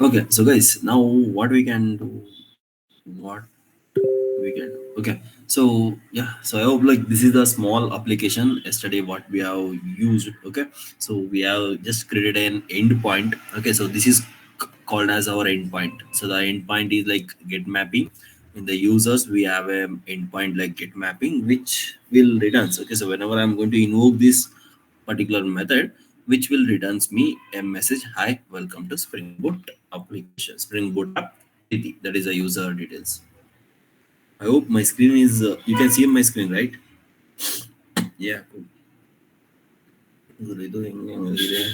Okay, so guys, now what we can do, what we can do. Okay, so yeah, so I hope like this is the small application yesterday what we have used. Okay, so we have just created an endpoint. Okay, so this is called as our endpoint. So the endpoint is like get mapping. In the users, we have a endpoint like get mapping, which will returns. Okay, so whenever I'm going to invoke this particular method, which will returns me a message, hi, welcome to Spring Boot application, Spring Boot app Priti. That is the user details. I hope my screen is you can see my screen, right? Yeah, cool. ಇದು ಹೆಂಗೆ ಹೋಗಿದೆ?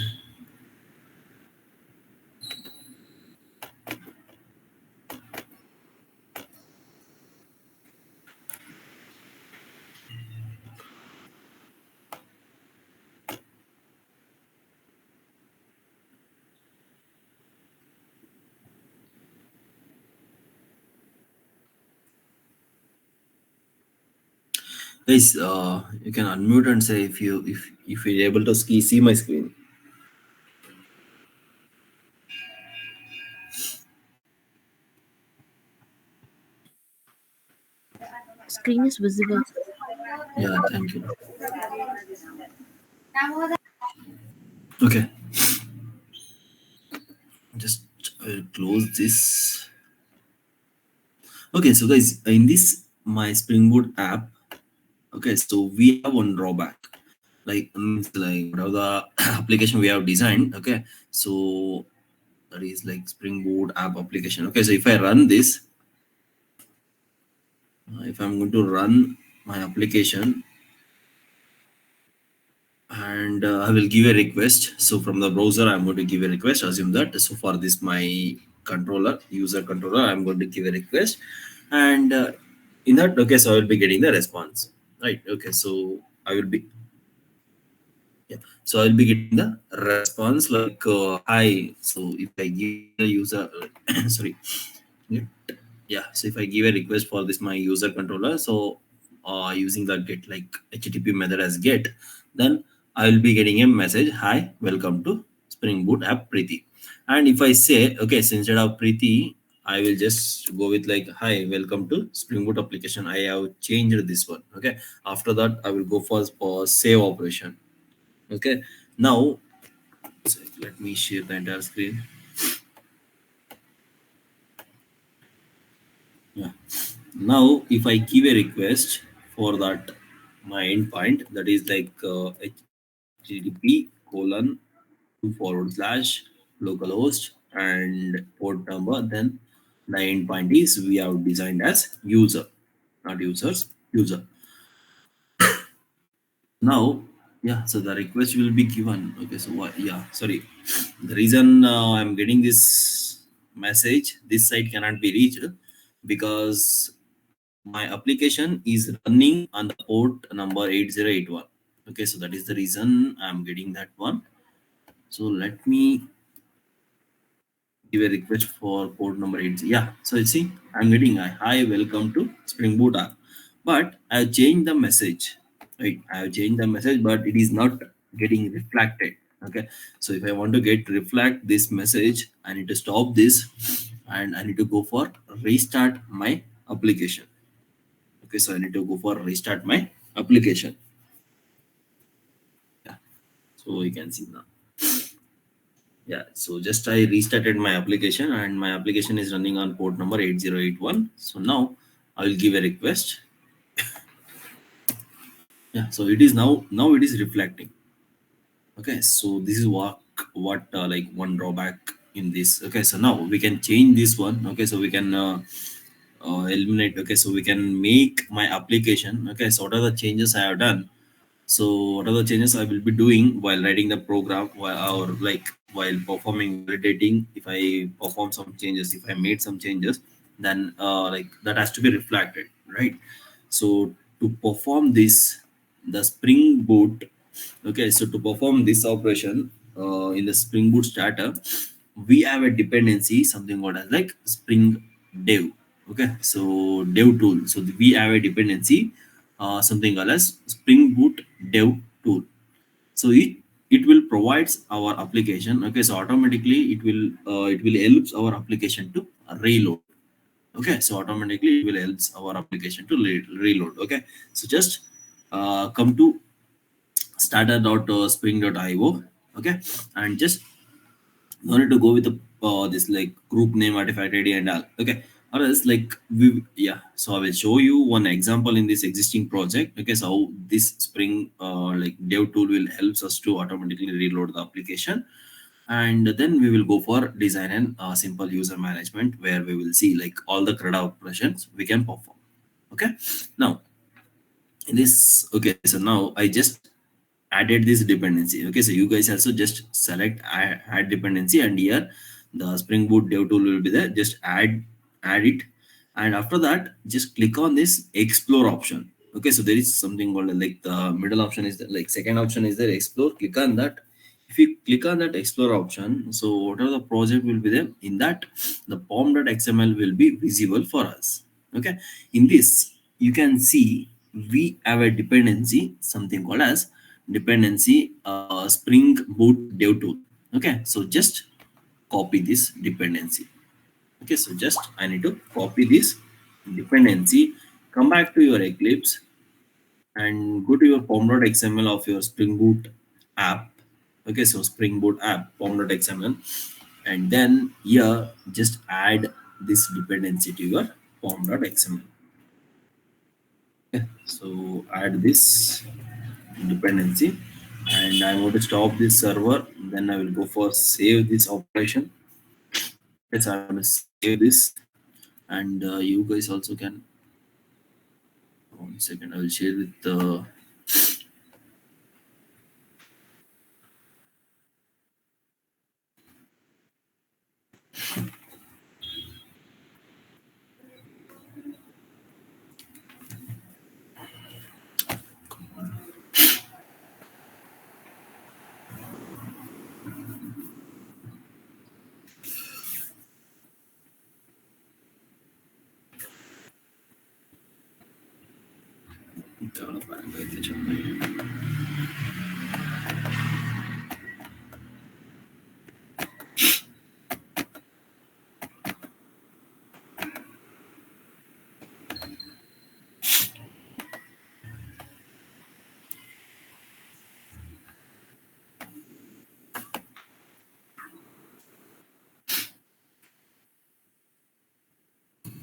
Guys, you can unmute and say if you're able to see my screen. Screen is visible. Yeah, thank you. Okay, just close this. Okay, so guys, in this my Spring Boot app, okay, so we have one drawback. Like means like whatever the application we have designed. Okay, so that is like Spring Boot app application. Okay, so if I run this, if I'm going to run my application and I will give a request. So from the browser, I'm going to give a request. Assume that. So for this, my controller, user controller, I'm going to give a request. And in that, okay, so I will be getting the response. Right. Okay. So I will be, yeah. So I'll be getting the response like, hi. So if I give the user, sorry. Yeah. Yeah, so if I give a request for this my user controller, so using the get like http method as get, then I will be getting a message, hi, welcome to Spring Boot app Preeti. And if I say okay, so instead of Preeti, I will just go with like, hi, welcome to Spring Boot application, I have changed this one. Okay, after that I will go for save operation. Okay, now, so let me share the entire screen. Yeah. Now, if I give a request for that my endpoint, that is like HTTP colon two forward slash localhost and port number, then the endpoint is we have designed as user, not users, user. Now, yeah, so the request will be given. Okay, so what? Yeah, sorry. The reason I'm getting this message, this site cannot be reached because my application is running on the port number 8081. Okay, so that is the reason I'm getting that one. So let me give a request for port number 80. Yeah, so you see, I'm getting a hi, welcome to Spring Boot app. But I've changed the message. Right, I've changed the message, but it is not getting reflected. Okay, so if I want to get reflect this message, I need to stop this and I need to go for restart my application. Okay, so I need to go for restart my application. Yeah, so you can see now. Yeah, so just I restarted my application and my application is running on port number 8081. So now I will give a request. Yeah, so it is now it is reflecting. Okay, so this is what like one drawback in this. Okay, so now we can change this one. Okay, so we can eliminate. Okay, so we can make my application. Okay, so what are the changes I have done? So what are the changes I will be doing while writing the program while, or like while performing validating? If I perform some changes, if I made some changes, then like that has to be reflected, right? So to perform this, the Spring Boot, okay, so to perform this operation in the Spring Boot starter, we have a dependency, something called as like Spring Dev. Okay, so Dev tool. So we have a dependency, something called as Spring Boot Dev tool. So it will provides our application. Okay, so automatically it will helps our application to reload. Okay, so automatically it will helps our application to reload. Okay, so just come to starter.spring.io. Okay, and just no need to go with the this like group name, artifact ID and all. Okay, or else like we, yeah, so I will show you one example in this existing project. Okay, so how this spring like dev tool will helps us to automatically reload the application. And then we will go for design and simple user management, where we will see like all the CRUD operations we can perform. Okay, now in this, okay, so now I just added this dependency. Okay, so you guys also just select add dependency, and here the Spring Boot dev tool will be there. Just add it, and after that just click on this explore option. Okay, so there is something called like the middle option is the, like second option is there, explore. Click on that. If you click on that explore option, so whatever the project will be there, in that the pom.xml will be visible for us. Okay, in this you can see we have a dependency, something called as dependency Spring Boot dev tool. Okay, so just copy this dependency. Okay, so just I need to copy this dependency, come back to your Eclipse and go to your pom.xml of your Spring Boot app. Okay, so Spring Boot app pom.xml, and then here just add this dependency to your pom.xml. Okay, so add this dependency, and I'm going to stop this server. Then I will go for save this operation. Yes, I'm going to save this, and you guys also can. 1 second, I will share with the.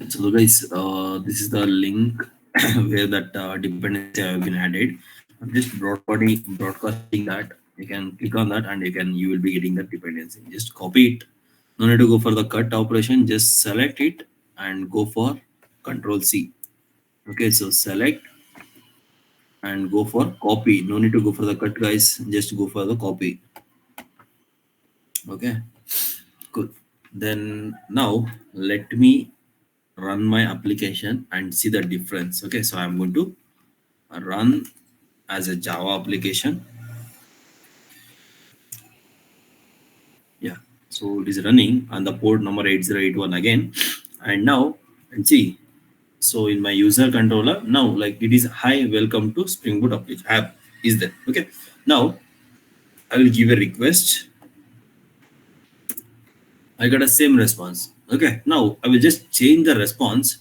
So guys, this is the link where that dependency have been added. I'm just broadcasting that. You can click on that, and you will be getting that dependency. Just copy it. No need to go for the cut operation. Just select it and go for Control C. Okay, so select and go for copy. No need to go for the cut, guys. Just go for the copy. Okay, good. Then now let me run my application and see the difference. Okay, so I'm going to run as a Java application. Yeah, so it is running on the port number 8081 again. And now, and see, so in my user controller, now like it is hi, welcome to Spring Boot application app is there. Okay, now I will give a request. I got a same response. Okay, now I will just change the response.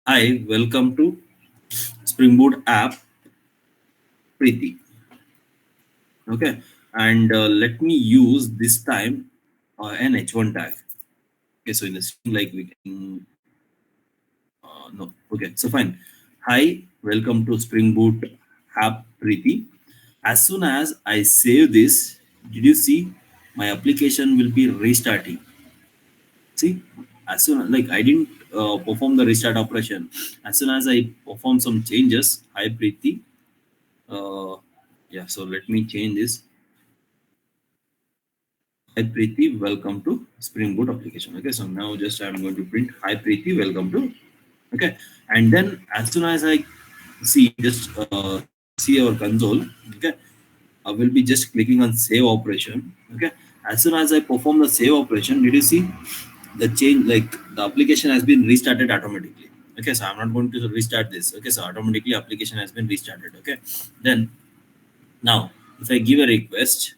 Hi, welcome to Spring Boot app, Preeti. Okay, and let me use this time an h1 tag. Okay, so in the string, like we can no. Okay, so fine. Hi, welcome to Spring Boot app, Preeti. As soon as I save this, did you see my application will be restarting? See, as soon like I didn't perform the restart operation. As soon as I perform some changes, hi Preeti. Uh, yeah, so let me change this. Hi Preeti, welcome to Spring Boot application. Okay, so now just I'm going to print hi Preeti, welcome to. Okay, and then as soon as I see just see our console, okay, I will be just clicking on save operation. Okay, as soon as I perform the save operation, did you see the change? Like the application has been restarted automatically. Okay, so I'm not going to restart this. Okay, so automatically application has been restarted. Okay, then now if I give a request,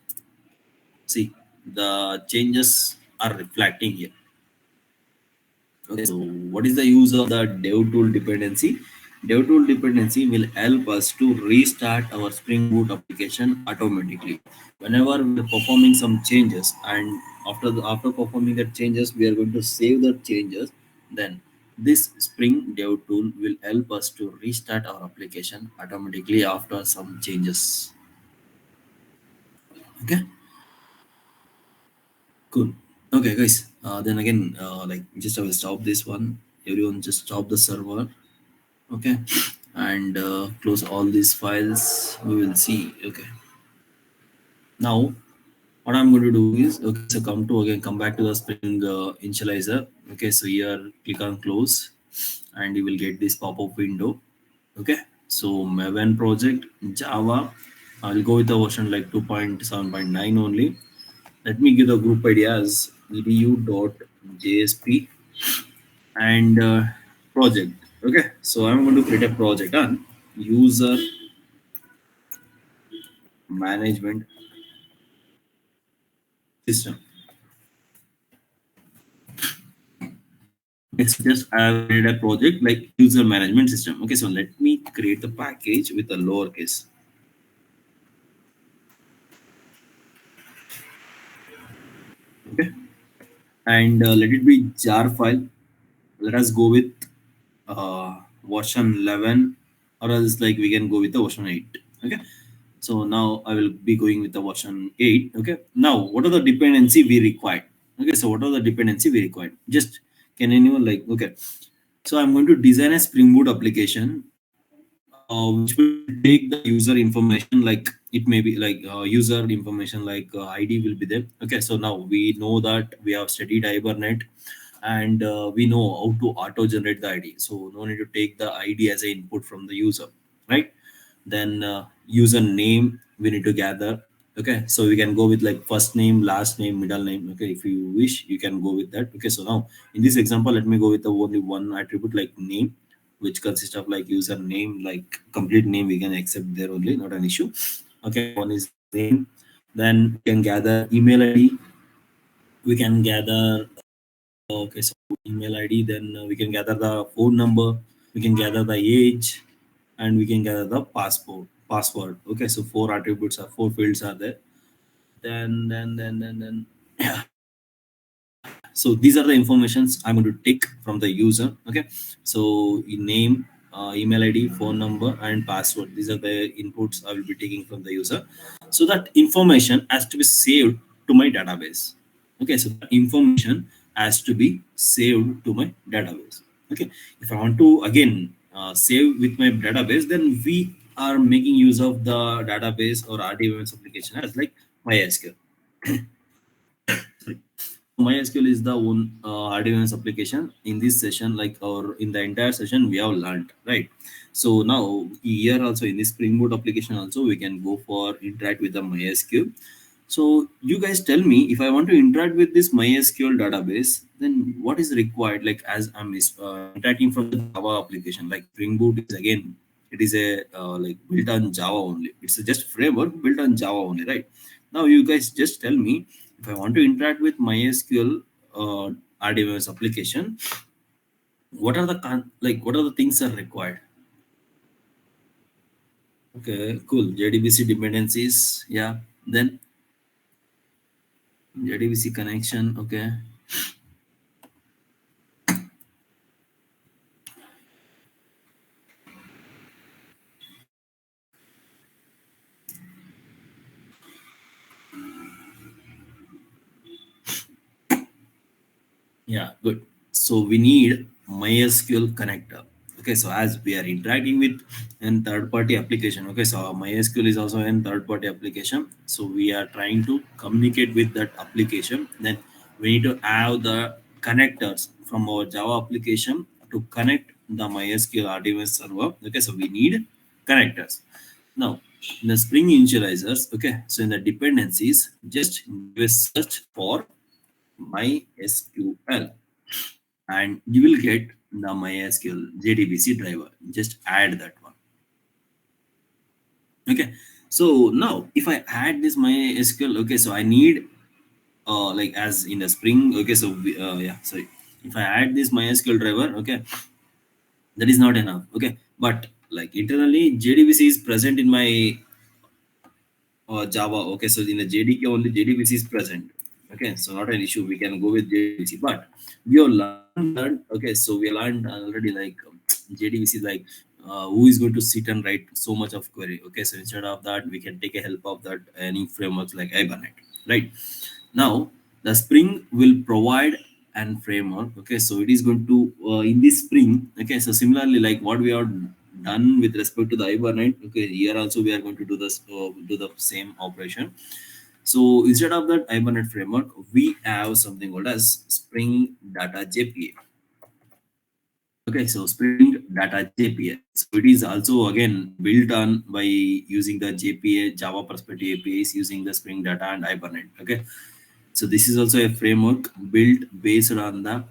See, the changes are reflecting here. Okay, so what is the use of the dev tool dependency? Dev tool dependency will help us to restart our Spring Boot application automatically. Whenever we are performing some changes, and after performing the changes, we are going to save the changes. Then this Spring Dev tool will help us to restart our application automatically after some changes. Okay, cool. Okay, guys. Then again, like just I will stop this one. Everyone, just stop the server. Okay, and close all these files. We will see. Okay, now what I'm going to do is, okay, so come back to the Spring initializer. Okay, so here click on close and you will get this pop-up window. Okay, so Maven project Java, I'll go with the version like 2.7.9 only. Let me give the group ID as edu.jsp and project. Okay, so I'm going to create a project on user management system. It's just I have created a project like user management system. Okay, so let me create the package with a lowercase. Okay, and let it be jar file. Let us go with version 11, or else like we can go with the version 8. Okay, so now I will be going with the version 8. Okay, now what are the dependency we require? Okay, so what are the dependency we require? Just can anyone like, okay, so I'm going to design a Spring Boot application which will take the user information, like it may be like user information like ID will be there. Okay, so now we know that we have studied Hibernate, and we know how to auto generate the ID, so no need to take the ID as an input from the user, right? Then user name we need to gather. Okay, so we can go with like first name, last name, middle name. Okay, if you wish you can go with that. Okay, so now in this example, let me go with the only one attribute like name, which consists of like user name, like complete name we can accept there only, not an issue. Okay, one is name. Then we can gather email ID, we can gather, okay, so email ID. Then we can gather the phone number, we can gather the age, and we can gather the password. Okay, so four fields are there. Then yeah, so these are the informations I'm going to take from the user. Okay, so name, email ID, phone number, and password, these are the inputs I will be taking from the user. So that information has to be saved to my database. Okay, so that information has to be saved to my database. Okay, if I want to again save with my database, then we are making use of the database or RDBMS application as like MySQL. MySQL is the one RDBMS application in this session, like, or in the entire session we have learned, right? So now here also in this Spring Boot application also we can go for interact with the MySQL. So you guys tell me, if I want to interact with this MySQL database, then what is required? Like as I'm interacting from the Java application, like Spring Boot is again, it is a like built on Java only. It's just framework built on Java only, right? Now you guys just tell me, if I want to interact with MySQL RDBMS application, what are the like what are the things are required? Okay, cool. JDBC dependencies, yeah. Then JDBC connection, okay. Yeah, good. So we need MySQL connector. Okay, so as we are interacting with an third-party application, okay, so our MySQL is also a third-party application. So we are trying to communicate with that application. Then we need to have the connectors from our Java application to connect the MySQL RDBMS server. Okay, so we need connectors. Now, in the Spring initializers, okay, so in the dependencies, just give a search for MySQL and you will get the MySQL JDBC driver. Just add that one. Okay. So now if I add this MySQL, okay, so I need like as in a Spring. Okay, so yeah, sorry. If I add this MySQL driver, okay, that is not enough. Okay, but like internally, JDBC is present in my Java. Okay, so in the JDK only JDBC is present. Okay, so not an issue. We can go with JDBC, but we have learned that. Okay, so we learned already like JDBC is like who is going to sit and write so much of query. Okay, so instead of that, we can take a help of that any frameworks like Hibernate, right? Now the Spring will provide an framework. Okay, so it is going to in this Spring. Okay, so similarly like what we are done with respect to the Hibernate. Okay, here also we are going to do this do the same operation. So instead of that Hibernate framework, we have something called as Spring Data JPA. Okay, so Spring Data JPA. So it is also again built on by using the JPA Java Perspective APIs using the Spring Data and Hibernate. Okay, so this is also a framework built based on the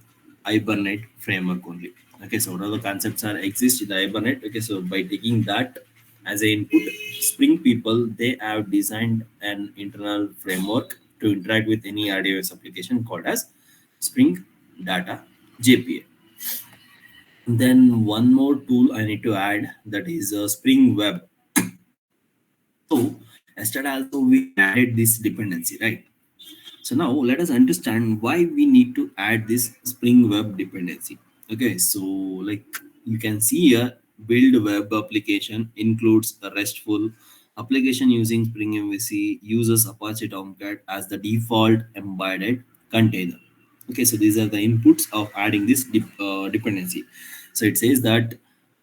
Hibernate framework only. Okay, so what are the concepts are exist in the Hibernate? Okay, so by taking that as a input, Spring people they have designed an internal framework to interact with any RDS application called as Spring Data JPA. Then one more tool I need to add, that is Spring Web. So yesterday also we added this dependency, right? So now let us understand why we need to add this Spring Web dependency. Okay, so like you can see here, build web application includes a RESTful application using Spring MVC, uses Apache Tomcat as the default embedded container. Okay, so these are the inputs of adding this dependency. So it says that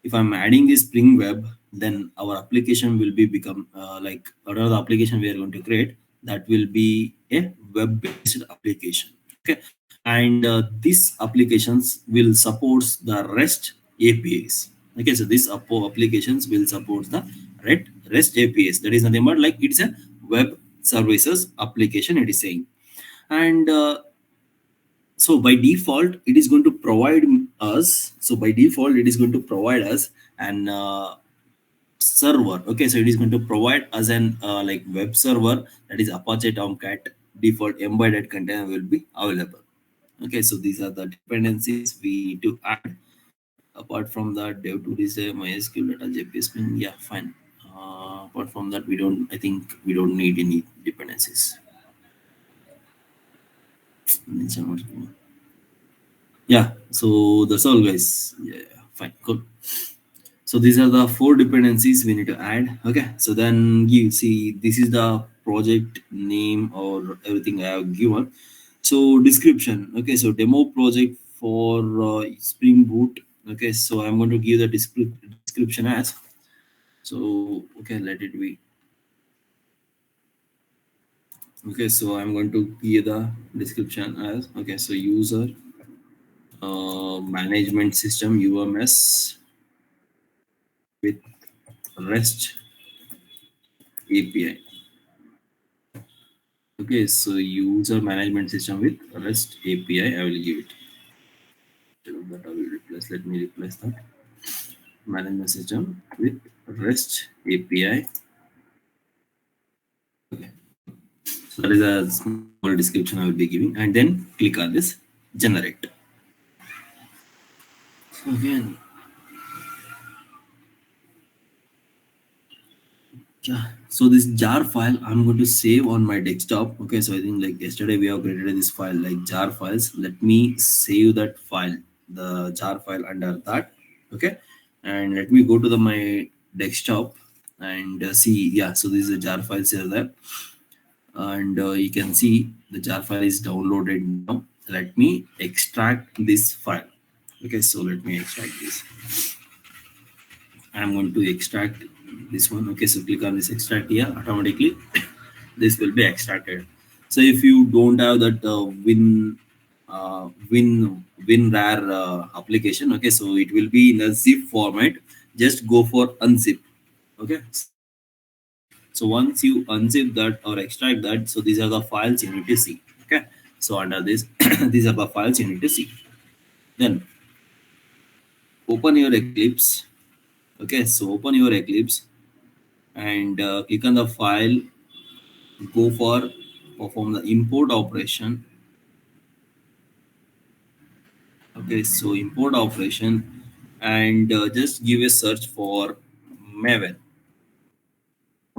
if I'm adding this Spring Web, then our application will be become like whatever the application we are going to create, that will be a web-based application. Okay, and these applications will support the REST APIs. Okay, so these applications will support the REST APIs. That is nothing but like it's a web services application. It is saying, and so by default it is going to provide us. So by default it is going to provide us an server. Okay, so it is going to provide us an like web server, that is Apache Tomcat default embedded container will be available. Okay, so these are the dependencies we need to add. Apart from that, dev to is a MySQL data JPS bin. Yeah, fine. Apart from that, we don't. I think we don't need any dependencies. Yeah, so that's all, guys. Yeah, fine, cool. So these are the four dependencies we need to add. Okay, so then you see this is the project name or everything I have given. So description. Okay, so demo project for Spring Boot. Okay, so I'm going to give the description as. So okay, let it be. Okay, so I'm going to give the description as okay. So user management system UMS with REST API. Okay, so user management system with REST API, I will give it. So that I will replace. Let me replace that management system with REST API. Okay, so that is a small description I will be giving, and then click on this generate. So again, yeah. So this jar file I'm going to save on my desktop. Okay, so I think like yesterday we have created this file like jar files. Let me save that file, the jar file under that. Okay, and let me go to the my desktop and see. Yeah, so this is a jar file here there, and you can see the jar file is downloaded now. Let me extract this file. Okay, so let me extract this. I'm going to extract this one. Okay, so click on this extract here. Automatically this will be extracted. So if you don't have that WinRAR application, okay, so it will be in a zip format. Just go for unzip. Okay, so once you unzip that or extract that, so these are the files you need to see. Okay, so under this these are the files you need to see. Then open your Eclipse. Okay, so open your Eclipse and click on the file, go for perform the import operation. Okay, so import operation, and just give a search for Maven.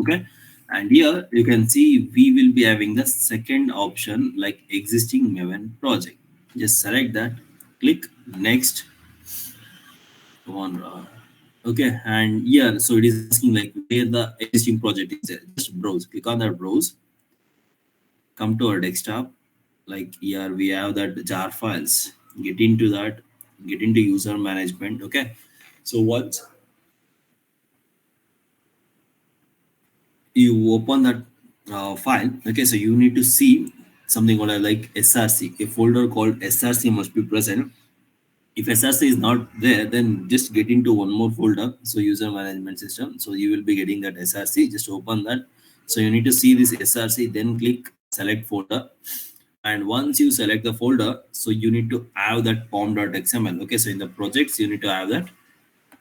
Okay, and here you can see we will be having the second option like existing Maven project. Just select that, click next one. Okay, and here so it is asking like where the existing project is there. Just browse, click on that browse, come to our desktop. Like here we have that jar files. Get into that, get into user management. Okay, so once you open that file, okay, so you need to see something called like src. A folder called src must be present. If src is not there, then just get into one more folder, so user management system, so you will be getting that src. Just open that. So you need to see this src, then click select folder, and once you select the folder, so you need to have that pom.xml. Okay, so in the projects you need to have that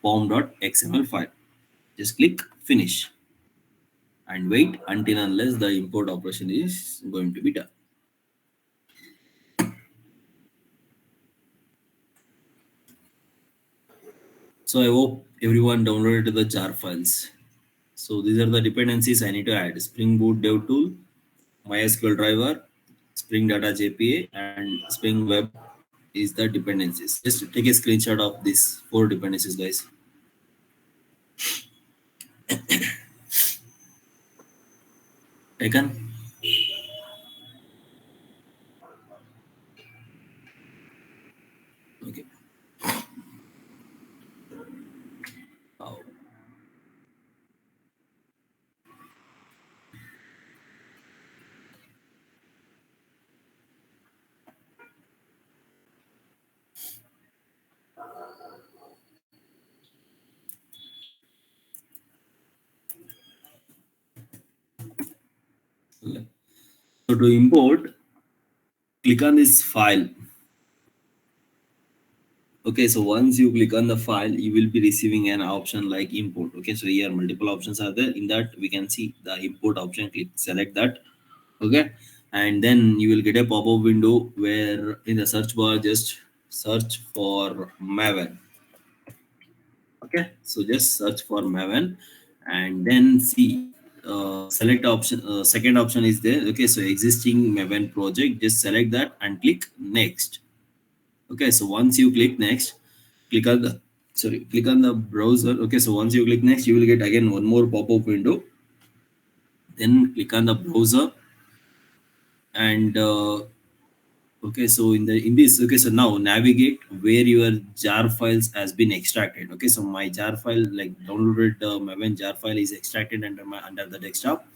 pom.xml file. Just click finish and wait until unless the import operation is going to be done. So I hope everyone downloaded the jar files. So these are the dependencies I need to add: Spring Boot Dev Tool, MySQL driver, Spring Data JPA, and Spring Web is the dependencies. Just take a screenshot of these four dependencies, guys. Taken? Okay. Oh. So to import, click on this file. Okay, so once you click on the file, you will be receiving an option like import. Okay, so here multiple options are there. In that, we can see the import option. Click select that. Okay, and then you will get a pop-up window where in the search bar just search for Maven. Okay, so just search for Maven, and then see select option. Second option is there. Okay, so existing Maven project. Just select that and click next. Okay, so once you click next, click on the click on the browser. Okay, so once you click next, you will get again one more pop-up window. Then click on the browser, and okay, so in this, okay, so now navigate where your jar files has been extracted. Okay, so my jar file, like downloaded Maven jar file, is extracted under the desktop,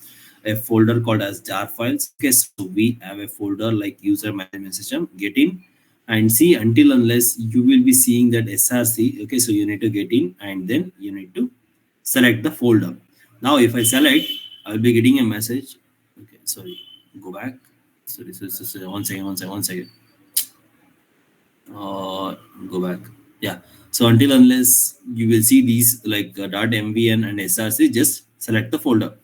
a folder called as jar files. Okay, so we have a folder like user management system. Get in and see until unless you will be seeing that src. Okay, so you need to get in and then you need to select the folder. Now if I select, I'll be getting a message. Okay, sorry, go back. So this is 1 second, 1 second, 1 second. Uh, Go back. Yeah. So until unless you will see these like .mvn and src, just select the folder.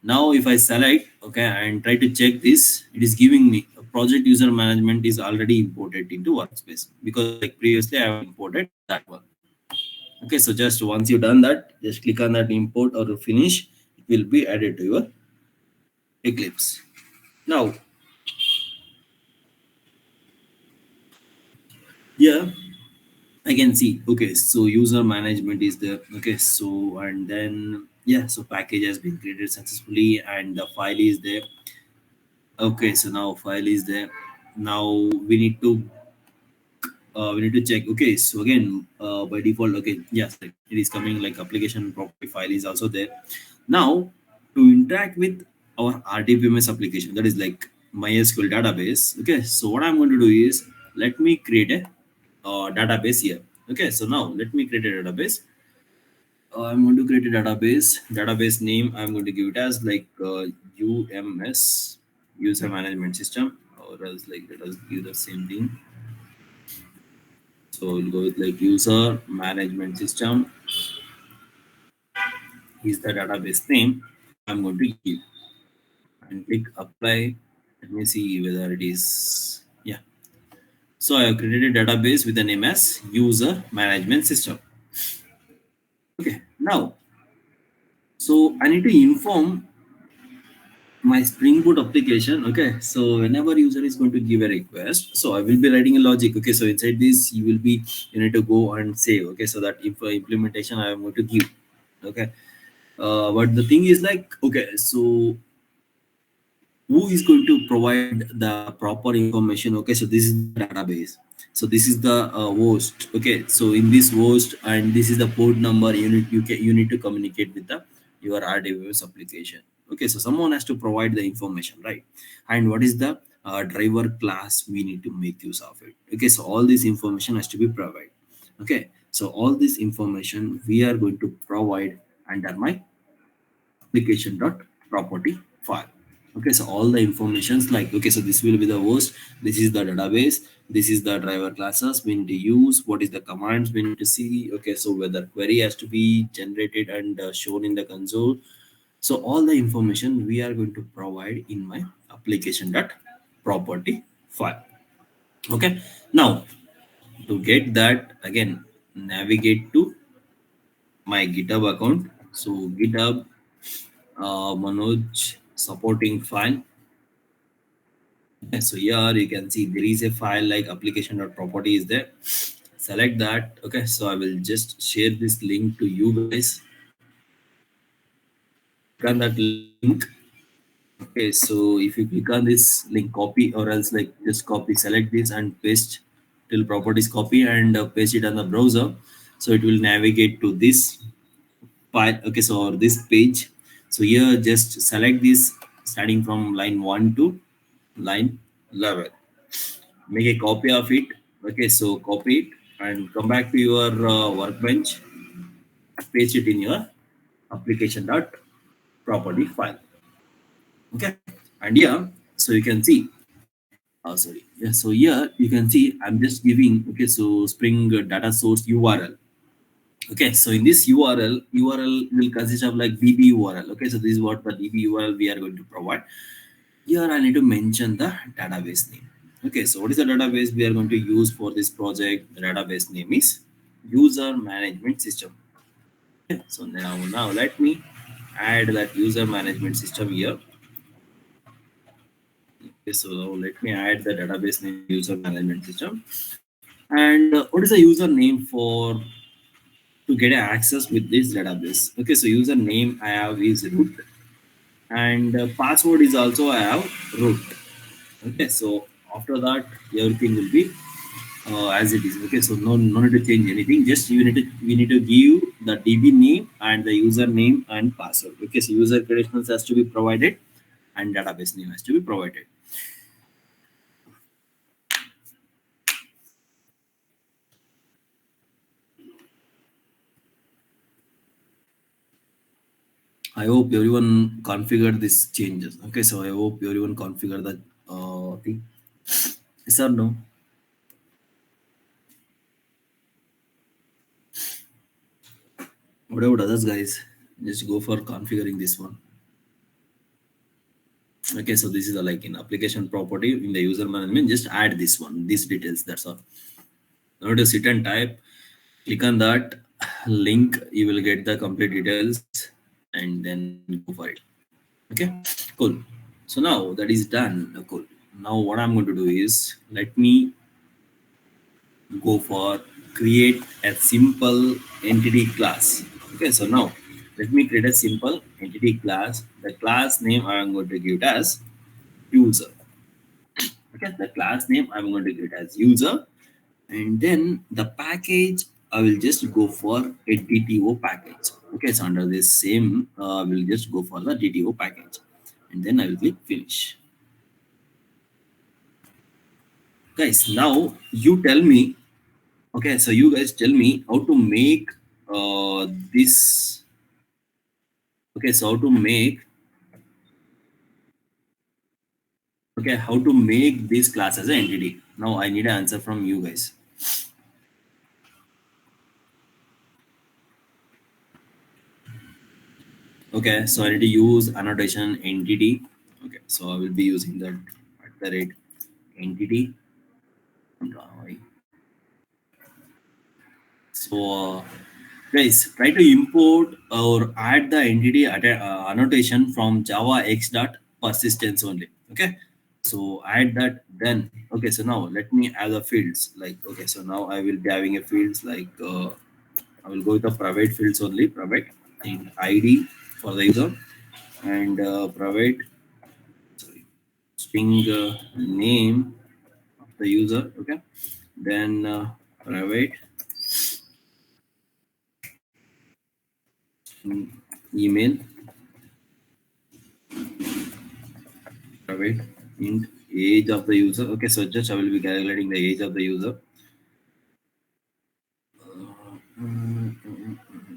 Now if I select, okay, and try to check this, it is giving me a project user management is already imported into workspace, because like previously I have imported that one. Okay, so just once you've done that, just click on that import or finish. It will be added to your Eclipse. Now, yeah, I can see. Okay, so user management is there. Okay, so and then yeah, so package has been created successfully and the file is there. Okay, so now file is there. Now we need to check. Okay, so again by default, okay, yes, it is coming like application property file is also there. Now to interact with our RDBMS application, that is like MySQL database. Okay, so what I'm going to do is let me create a database here. Okay, so now let me create a database. I'm going to create a database name. I'm going to give it as like UMS, user management system, or else like let us give the same thing. So we'll go with like user management system is the database name I'm going to give, and click apply. Let me see whether it is, yeah. So I have created a database with the name as user management system. Okay, now, so I need to inform my Spring Boot application. Okay, so whenever user is going to give a request, so I will be writing a logic. Okay, so inside this, you need to go and save. Okay, so that if implementation I am going to give. Okay, but the thing is like, okay, so who is going to provide the proper information? Okay, so this is the database, so this is the host. Okay, so in this host, and this is the port number, you need to communicate with the your RDBMS application. Okay, so someone has to provide the information, right? And what is the driver class we need to make use of it? Okay, so all this information has to be provided. Okay, so all this information we are going to provide under my application dot property file. Okay, so all the informations like, okay, so this will be the host, this is the database, this is the driver classes we need to use, what is the commands we need to see. Okay, so whether query has to be generated and shown in the console. So all the information we are going to provide in my application dot property file. Okay, now to get that, again, navigate to my GitHub account. So GitHub, Manoj supporting file. Okay, so here you can see there is a file like application.property is there. Select that. Okay, so I will just share this link to you guys. Click on that link. Okay, so if you click on this link, copy, or else like just copy, select this and paste till properties copy, and paste it on the browser. So it will navigate to this file. Okay, so this page. So here just select this starting from line 1 to line 11. Make a copy of it. Okay, so copy it and come back to your workbench, paste it in your application dot property file. Okay, and here, so you can see, sorry, yeah, so here you can see I'm just giving, okay, so Spring data source URL. Okay, so in this URL will consist of like DB URL. Okay, so this is what the DB URL we are going to provide. Here I need to mention the database name. Okay, so what is the database we are going to use for this project? The database name is user management system. Okay, so now let me add that user management system here. Okay, so let me add the database name user management system. And what is the username for to get access with this database? Okay, so username I have is root, and password is also I have root. Okay, so after that everything will be as it is. Okay, so no need to change anything, just we need to give the DB name and the username and password. Okay, so user credentials has to be provided and database name has to be provided. I hope everyone configured these changes. Okay, so I hope everyone configure the thing. Yes or no? What about others, guys? Just go for configuring this one. Okay, so this is a, like in application property in the user management, just add this one, these details, that's all. Now to sit and type, click on that link, you will get the complete details and then go for it. Okay, cool. So now that is done. Cool. Now what I'm going to do is, let me go for create a simple entity class. Okay, so now let me create a simple entity class. The class name I'm going to give it as user. Okay, the class name I'm going to give it as user, and then the package I will just go for a DTO package. Okay, so under this same we'll just go for the DTO package, and then I will click finish. Guys, now you tell me. Okay, so you guys tell me how to make this. Okay, so how to make, okay, how to make this class as an entity. Now I need an answer from you guys. Okay, so I need to use annotation entity. Okay, so I will be using that the rate entity. So guys, try to import or add the entity annotation from Java X dot persistence only. Okay, so add that. Then okay, so now let me add the fields. Like okay, so now I will be having a fields like I will go with the private fields only. Private in ID for the user and private sorry string name of the user. Okay, then private email, private int age of the user. Okay, so just I will be calculating the age of the user.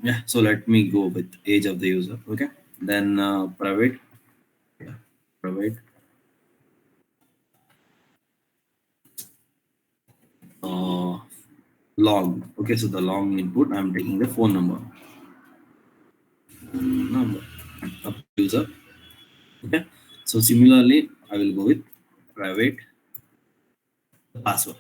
Yeah, so let me go with age of the user. Okay, then private, yeah, private uh, long. Okay, so the long input I'm taking the phone number of the user. Okay, so similarly I will go with private password.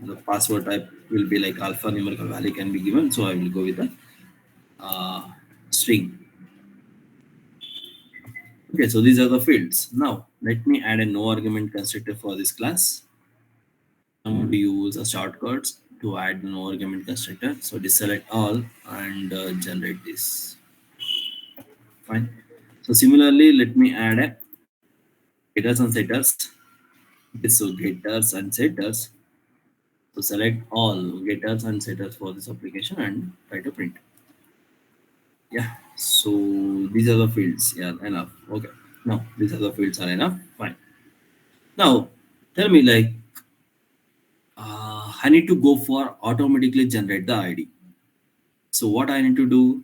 The password type will be like alphanumerical value can be given, so I will go with the uh, string. Okay, so these are the fields. Now let me add a no argument constructor for this class. I'm going to use a shortcuts to add no argument constructor. So deselect all and generate this. Fine. So similarly, let me add a getters and setters. Okay, so getters and setters. So select all getters and setters for this application and try to print. Yeah. So these are the fields. Yeah, enough. Okay. Now these are the fields are enough. Fine. Now tell me like I need to go for automatically generate the ID. So what I need to do?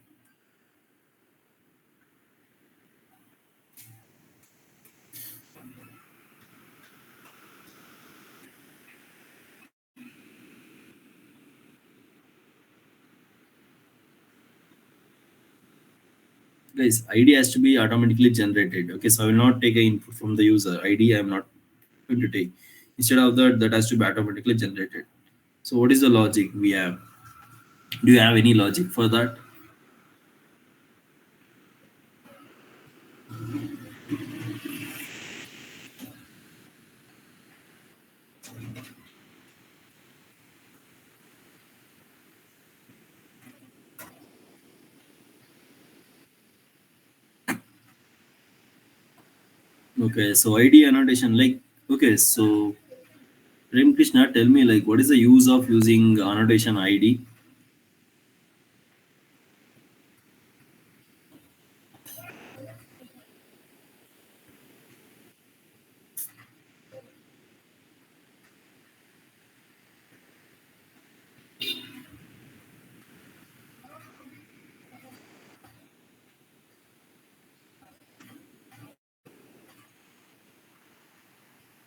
Guys, ID has to be automatically generated. Okay, so I will not take a input from the user. ID I am not going to take. Instead of that, that has to be automatically generated. So what is the logic we have? Do you have any logic for that? Okay, so ID annotation like okay, so Prem Krishna, tell me like what is the use of using annotation ID?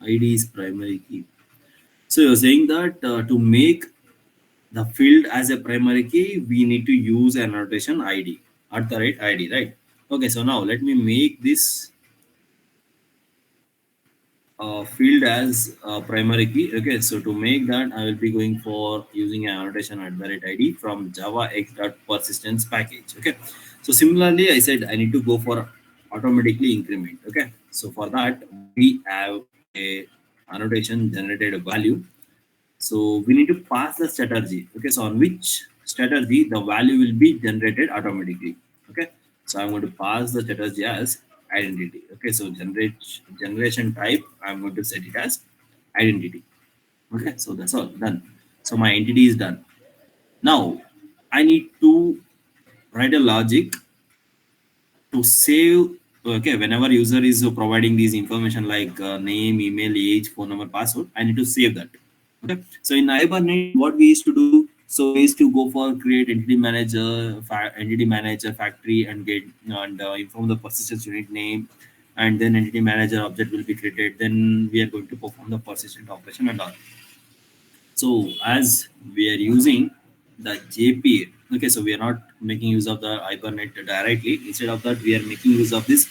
ID is primary key. So you're saying that to make the field as a primary key, we need to use an annotation ID at the right ID, right? Okay, so now let me make this field as primary key. Okay, so to make that, I will be going for using an annotation at the right ID from Java X dot persistence package. Okay, so similarly, I said I need to go for automatically increment. Okay, so for that we have a annotation generated value. So we need to pass the strategy. Okay, so on which strategy the value will be generated automatically. Okay, so I'm going to pass the strategy as identity. Okay, so generation type I'm going to set it as identity. Okay, so that's all done. So my entity is done. Now I need to write a logic to save. Okay, whenever user is providing these information like name, email, age, phone number, password, I need to save that. Okay, so in Hibernate what we used to do, so we used to go for create entity manager factory and get and inform the persistence unit name, and then entity manager object will be created, then we are going to perform the persistent operation and all. So as we are using the JPA, okay, so we are not making use of the Hibernate directly. Instead of that, we are making use of this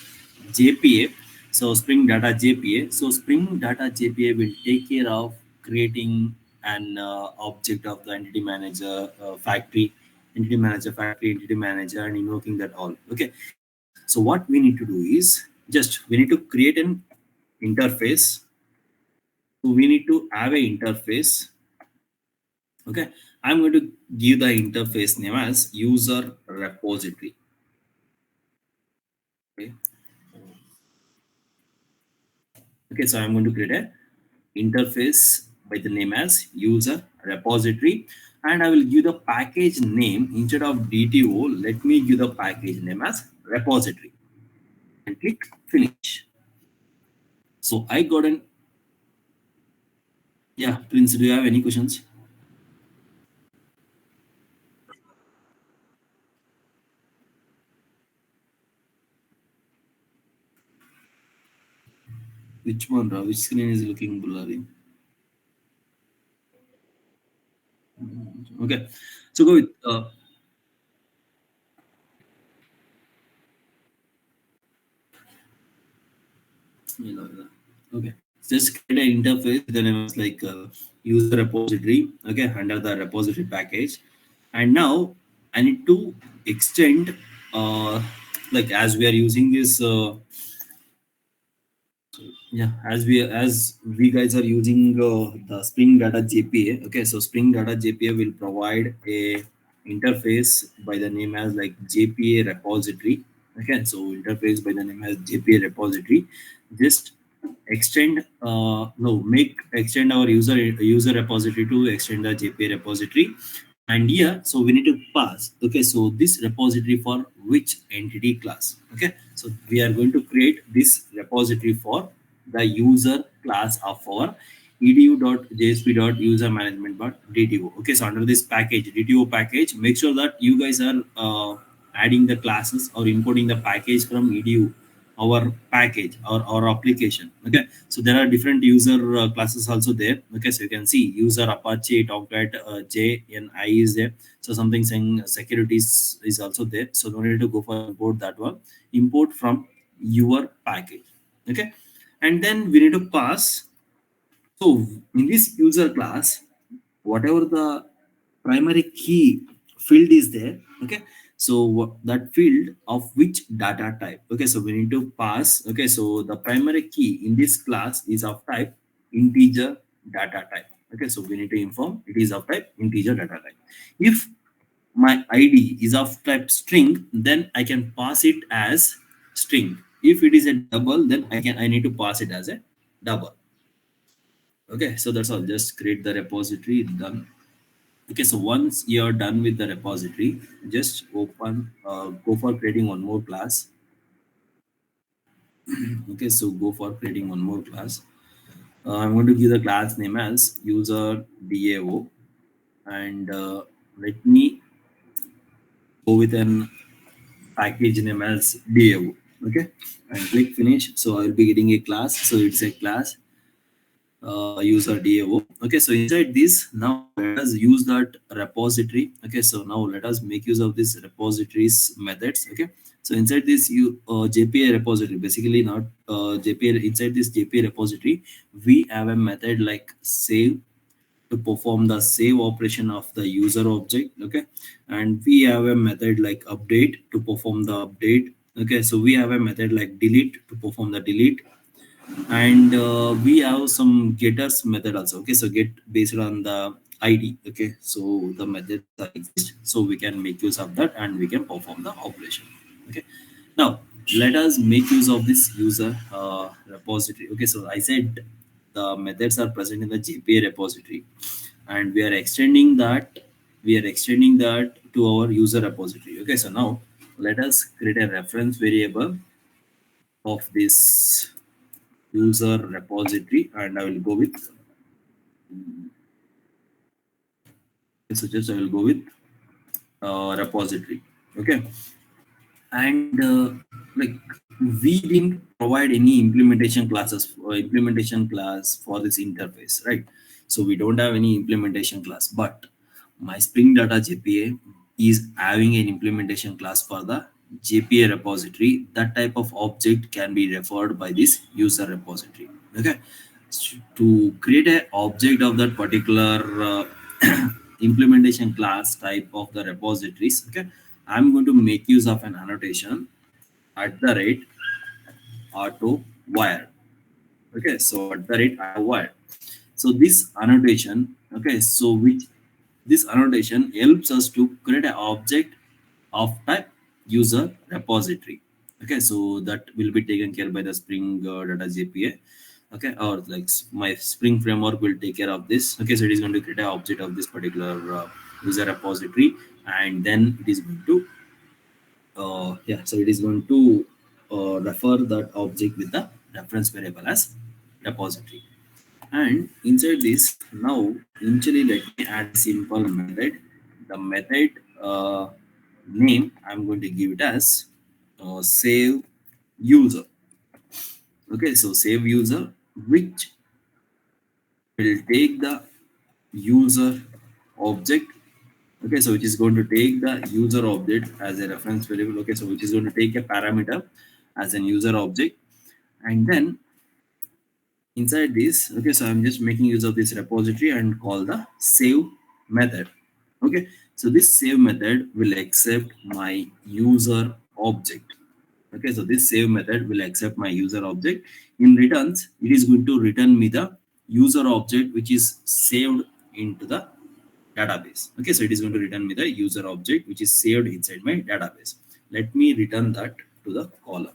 JPA. So Spring Data JPA. So Spring Data JPA will take care of creating an object of the entity manager factory, entity manager, and invoking that all. Okay. So what we need to do is just we need to create an interface. So we need to have a interface. Okay. I'm going to give the interface name as user repository. Okay. Okay. So I'm going to create a interface by the name as user repository, and I will give the package name instead of DTO. Let me give the package name as repository and click finish. So I got an yeah, Prince. Do you have any questions? Which one, Ra? Which screen is looking blurry? Okay, so go with okay. Just create an interface. Then it was like user repository. Okay, under the repository package, and now I need to extend like as we are using this yeah, as we guys are using the Spring Data JPA. Okay, so Spring Data JPA will provide a interface by the name as like JPA repository. Okay, so interface by the name as JPA repository. Just extend no make extend our user repository to extend the JPA repository. And here, so we need to pass. Okay, so this repository for which entity class? Okay, so we are going to create this repository for the user class of our edu.jsp.user management.dto. Okay, so under this package, DTO package, make sure that you guys are adding the classes or importing the package from edu, our package or our application. Okay, so there are different user classes also there. Okay, so you can see user Apache Tomcat J and I is there. So something saying securities is also there. So no need to go for import that one. Import from your package. Okay, and then we need to pass. So in this user class, whatever the primary key field is there. Okay, so that field of which data type. Okay, so we need to pass. Okay, so the primary key in this class is of type integer data type. Okay, so we need to inform it is of type integer data type. If my id is of type string, then I can pass it as string. If it is a double, then I need to pass it as a double. Okay, so that's all. Just create the repository, done. Okay, so once you're done with the repository, just go for creating one more class. Okay, so go for creating one more class. I'm going to give the class name as user DAO, and let me go with an package name as DAO. Okay, and click finish. So I'll be getting a class. So it's a class user DAO. Okay, so inside this, now let us use that repository. Okay, so now let us make use of this repositories methods. Okay, so inside this you JPA repository, basically not JPA. Inside this JPA repository, we have a method like save to perform the save operation of the user object. Okay, and we have a method like update to perform the update. Okay, so we have a method like delete to perform the delete, and we have some getters method also. Okay, so get based on the id. Okay, so the method exist, so we can make use of that and we can perform the operation. Okay, now let us make use of this user repository. Okay, so I said the methods are present in the JPA repository, and we are extending that to our user repository. Okay, so now let us create a reference variable of this user repository, and I will go with I will go with repository. Okay, and like we didn't provide any implementation class for this interface, right? So we don't have any implementation class, but my Spring Data JPA is having an implementation class for the JPA repository, that type of object can be referred by this user repository. Okay, to create an object of that particular implementation class type of the repositories, okay, I'm going to make use of an annotation at the rate auto wire. Okay, so at the rate auto wire. So this annotation, okay, so which this annotation helps us to create an object of type user repository. Okay, so that will be taken care by the Spring Data JPA. Okay, or like my Spring framework will take care of this. Okay, so it is going to create an object of this particular user repository, and then it is going to yeah, so it is going to refer that object with the reference variable as repository. And inside this, now initially let me add a simple method. The method name I'm going to give it as save user. Okay, so save user, which will take the user object. Okay, so which is going to take the user object as a reference variable. Okay, so which is going to take a parameter as an user object, and then inside this, okay, so I'm just making use of this repository and call the save method. Okay, so this save method will accept my user object. Okay, so this save method will accept my user object. In returns, it is going to return me the user object which is saved into the database. Okay, so it is going to return me the user object which is saved inside my database. Let me return that to the caller.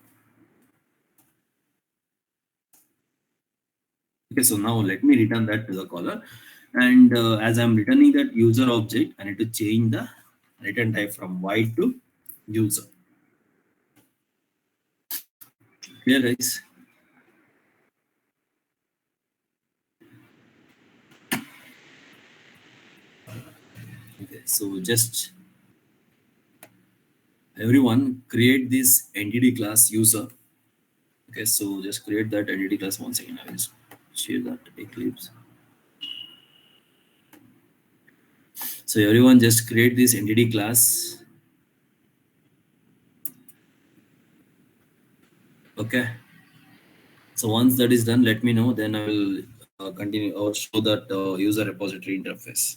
Okay, so now let me return that to the caller. And as I'm returning that user object, I need to change the return type from void to user. Here, guys. Okay, so just everyone create this entity class user. Okay, so just create that entity class. One second, I will just share that Eclipse. So everyone just create this entity class. Okay. So once that is done, let me know. Then I will continue or show that user repository interface.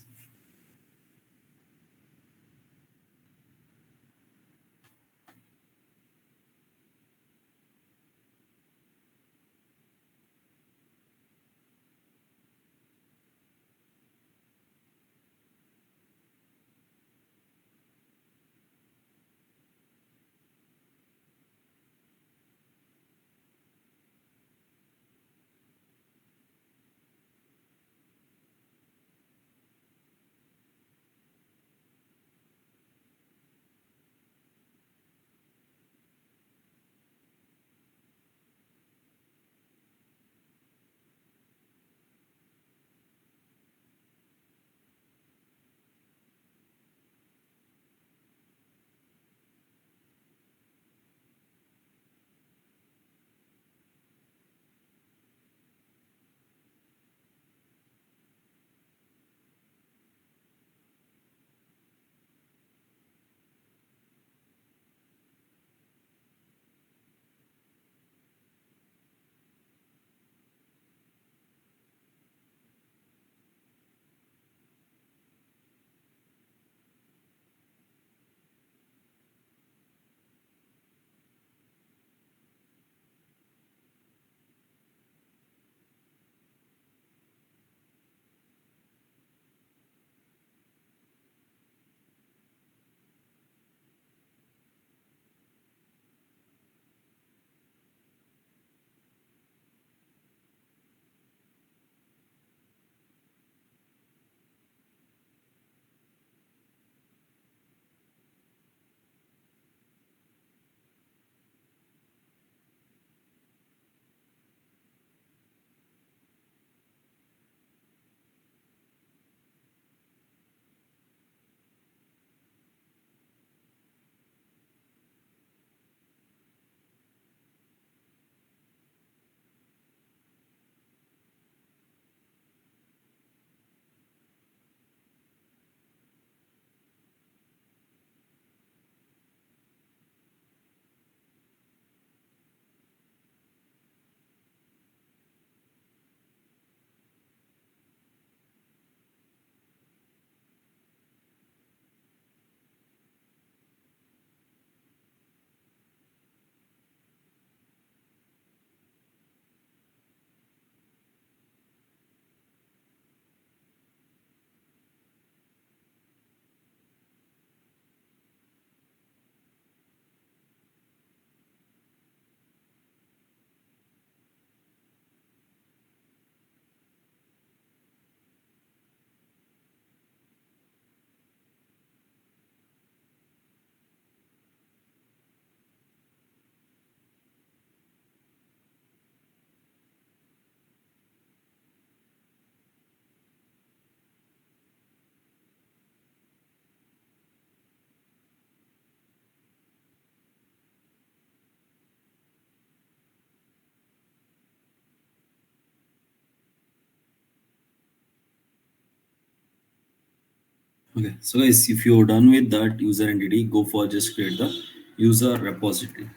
Okay, so guys, if you're done with that user entity, go for just create the user repository.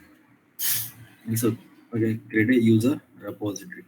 So, okay, create a user repository.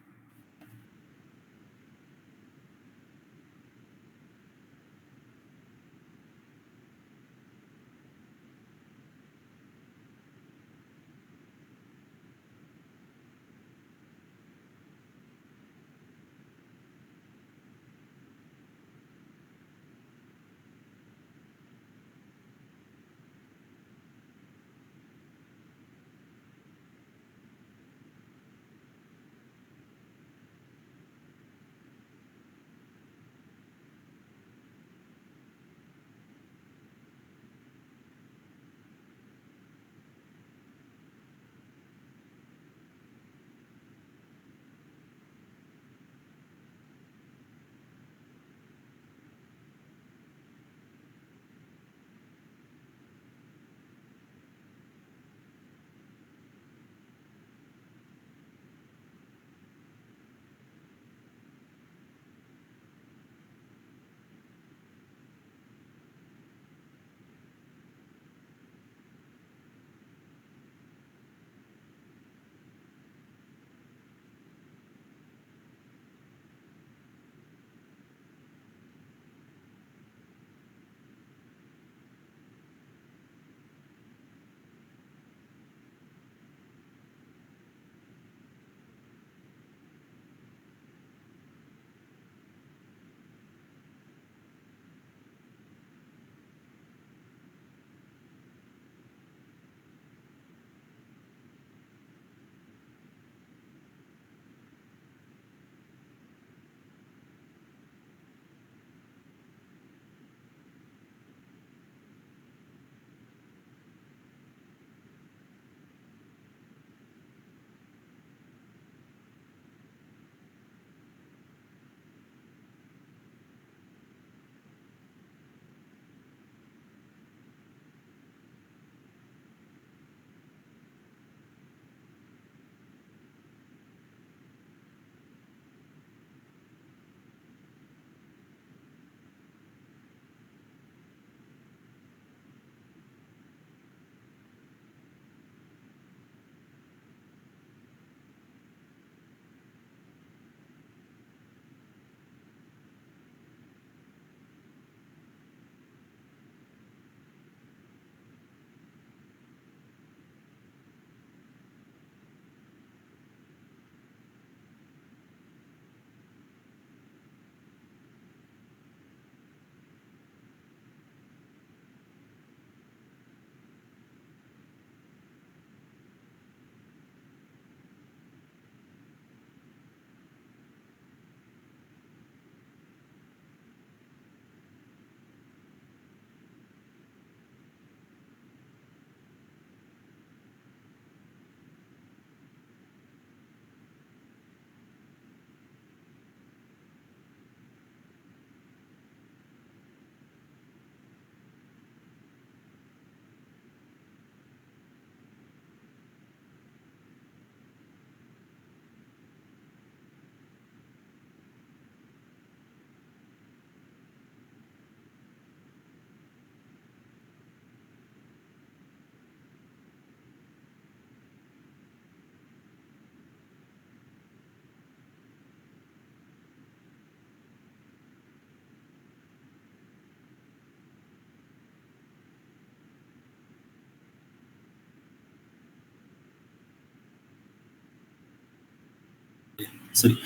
Sorry.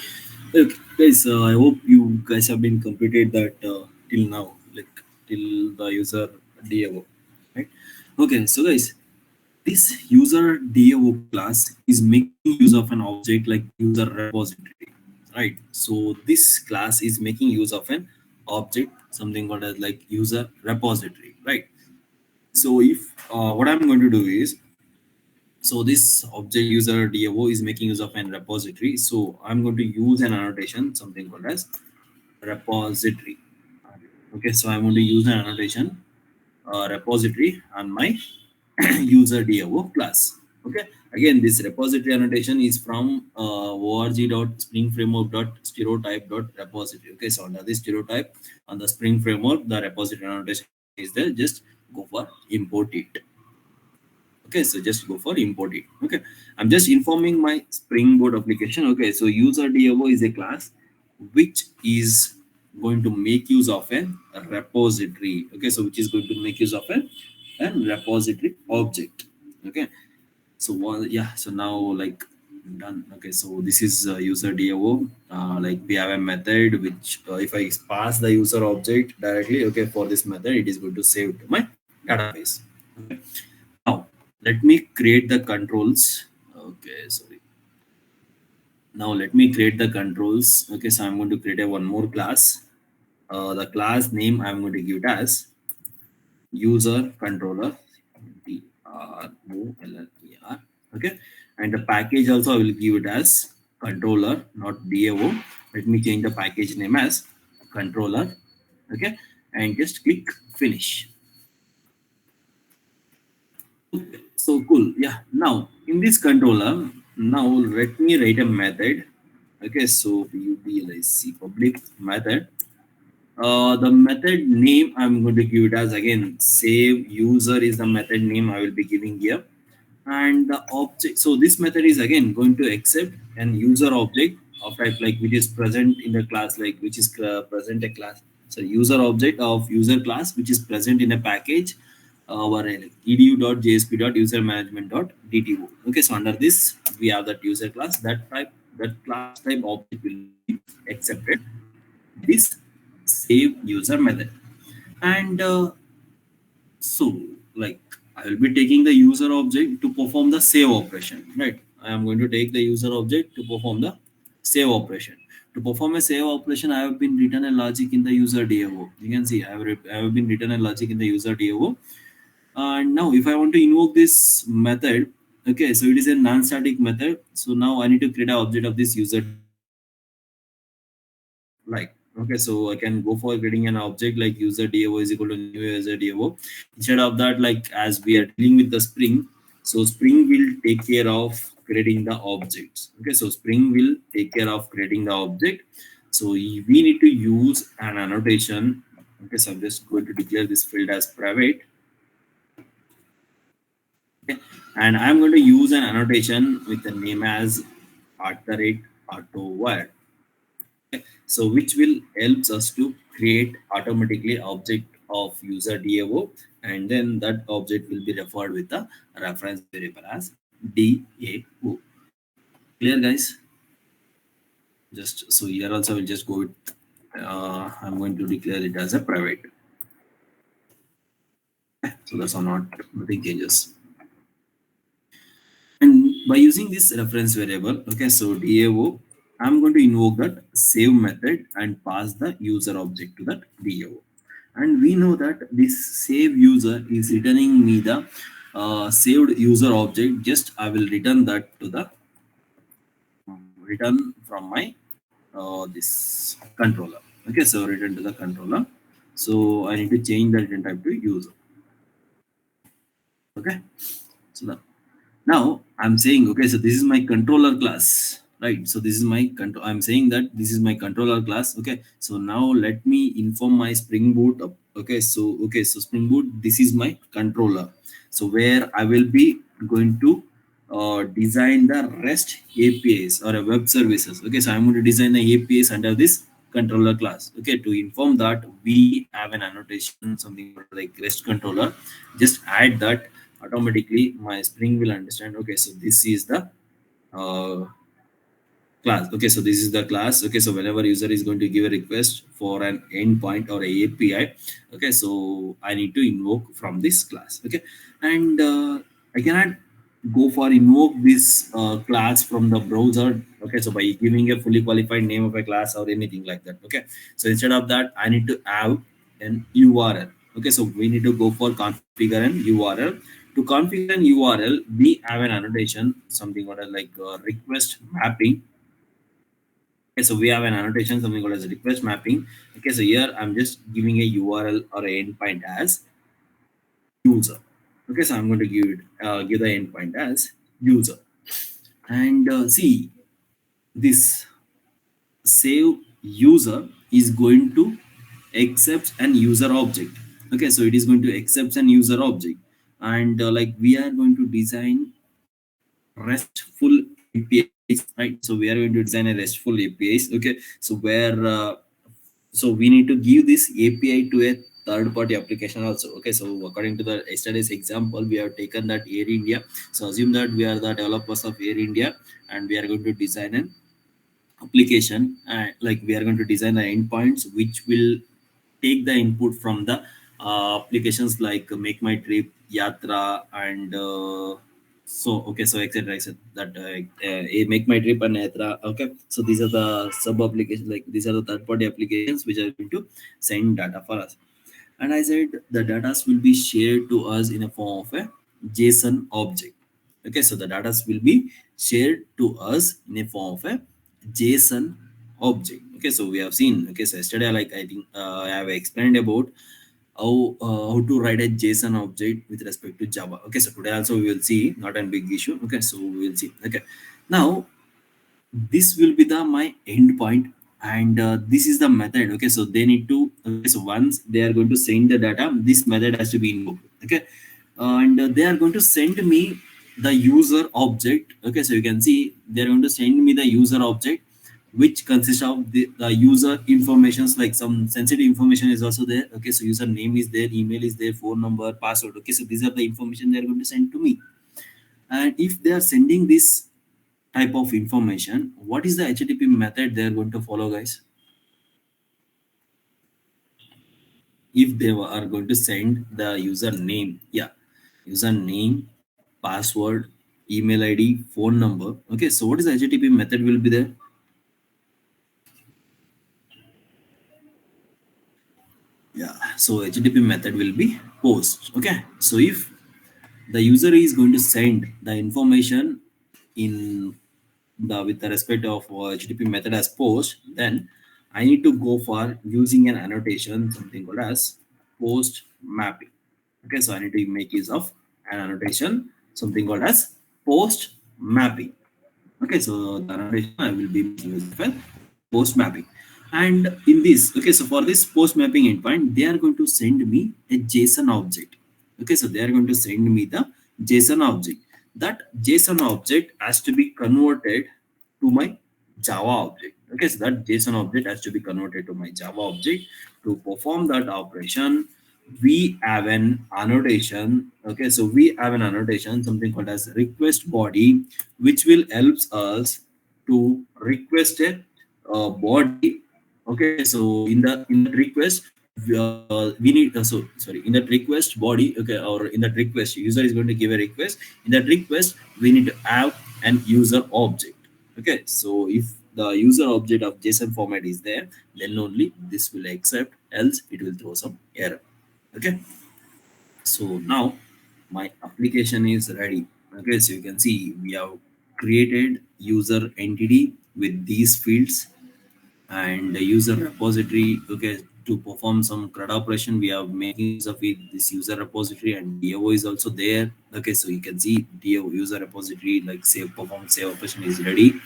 Okay, guys, I hope you guys have been completed that till now, like till the user DAO, right? Okay, so guys, this user DAO class is making use of an object like user repository, right? So this class is making use of an object, something called as like user repository, right? So if what I'm going to do is, so this object user DAO is making use of an repository. So I'm going to use an annotation, something called as repository. Okay, so I'm going to use an annotation repository on my user DAO class. Okay, again, this repository annotation is from org.springframework.stereotype.repository. Okay, so under this stereotype on the Spring Framework, the repository annotation is there. Just go for import it. Okay, so just go for import it. Okay, I'm just informing my Spring Boot application. Okay, so user DAO is a class which is going to make use of a repository. Okay, so which is going to make use of a repository object. Okay, so yeah, so now like done. Okay, so this is user DAO. Like we have a method which if I pass the user object directly, okay, for this method it is going to save to my database. Okay. Now let me create the controls. Okay, sorry. Now let me create the controls. Okay, so I'm going to create a one more class. The class name I'm going to give it as user controller. Controller. Okay, and the package also I will give it as controller, not DAO. Let me change the package name as controller. Okay, and just click finish. So cool. Yeah. Now in this controller, now let me write a method. Okay, so public method. The method name I'm going to give it as again save user is the method name I will be giving here, and the object. So this method is again going to accept an user object of type like which is present in the class, like which is present a class. So user object of user class which is present in a package or like edu.jsp.usermanagement.dto. Okay, so under this we have that user class, that class type object will be accepted this save user method. And so like I will be taking the user object to perform the save operation, right? I am going to take the user object to perform the save operation. To perform a save operation, I have been written a logic in the user DAO. You can see I have been written a logic in the user DAO. And now if I want to invoke this method, okay, so it is a non-static method. So now I need to create an object of this user, like okay, so I can go for creating an object like user DAO is equal to new user DAO. Instead of that, like as we are dealing with the Spring, so Spring will take care of creating the objects. Okay, so Spring will take care of creating the object. So we need to use an annotation. Okay, so I'm just going to declare this field as private. Okay, and I'm going to use an annotation with the name as @AutoWire. So which will helps us to create automatically object of user DAO, and then that object will be referred with the reference variable as DAO. Clear guys? Just so here also we'll just go with I'm going to declare it as a private. So that's all, not nothing changes. And by using this reference variable, okay, so DAO, I'm going to invoke that save method and pass the user object to that DAO. And we know that this save user is returning me the saved user object. Just I will return that to the return from my this controller. Okay, so return to the controller. So I need to change the return type to user. Okay, so now I'm saying, okay, so this is my controller class, right? So this is my control. I'm saying that this is my controller class. Okay, so now let me inform my Spring Boot. Okay, so Spring Boot, this is my controller. So where I will be going to design the REST APIs or a web services. Okay, so I'm going to design the APIs under this controller class. Okay, to inform that we have an annotation, something like REST controller. Just add that, automatically my Spring will understand. Okay, so this is the uh, class. Okay, so this is the class. Okay, so whenever user is going to give a request for an endpoint or a API, okay, so I need to invoke from this class. Okay, and I cannot go for invoke this class from the browser. Okay, so by giving a fully qualified name of a class or anything like that. Okay, so instead of that, I need to have an URL. Okay, so we need to go for configure an URL. To configure an URL, we have an annotation, something called like request mapping. Okay, so we have an annotation, something called as request mapping. Okay, so here I'm just giving a URL or a endpoint as user. Okay, so I'm going to give the endpoint as user. And see, this save user is going to accept an user object. Okay, so it is going to accept an user object, and like we are going to design RESTful APIs, right? So we are going to design a RESTful APIs. Okay, so where so we need to give this API to a third party application also. Okay, so according to the yesterday's example, we have taken that Air India. So assume that we are the developers of Air India, and we are going to design an application, like we are going to design the endpoints which will take the input from the applications like Make My Trip, Yatra, and so okay, so etc. etc. That Make My Trip and Yatra. Okay, so these are the sub applications, like these are the third party applications which are going to send data for us. And I said the data will be shared to us in a form of a JSON object. Okay, so the data will be shared to us in a form of a JSON object. Okay, so we have seen. Okay, so yesterday, like I think I have explained about how to write a JSON object with respect to Java. Okay, so today also we will see, not a big issue. Okay, so we will see. Okay, now this will be the my endpoint, and this is the method. Okay, so they need to, okay, so once they are going to send the data, this method has to be invoked. Okay, and they are going to send me the user object. Okay, so you can see they are going to send me the user object which consists of the user informations, like some sensitive information is also there. Okay, so user name is there, email is there, phone number, password. Okay, so these are the information they are going to send to me. And if they are sending this type of information, what is the HTTP method they are going to follow, guys? If they are going to send the username, yeah, username, password, email ID, phone number. Okay, so what is the HTTP method will be there? Yeah, so HTTP method will be post. Okay, so if the user is going to send the information in the with the respect of HTTP method as post, then I need to go for using an annotation, something called as post mapping. Okay, so I need to make use of an annotation, something called as post mapping. Okay, so the annotation I will be making use of a post mapping. And in this, okay, so for this post mapping endpoint, they are going to send me a JSON object. Okay, so they are going to send me the JSON object. That JSON object has to be converted to my Java object. Okay, so that JSON object has to be converted to my Java object. To perform that operation, we have an annotation. Okay, so we have an annotation, something called as request body, which will helps us to request a body. Okay, so in that request, we need so sorry, in that request body. Okay, or in that request, user is going to give a request. In that request, we need to have an user object. Okay, so if the user object of JSON format is there, then only this will accept, else it will throw some error. Okay, so now my application is ready. Okay, so you can see we have created user entity with these fields and the user repository. Okay, to perform some CRUD operation, we are making use of it, this user repository, and DAO is also there. Okay, so you can see DAO user repository, like save perform save operation is ready,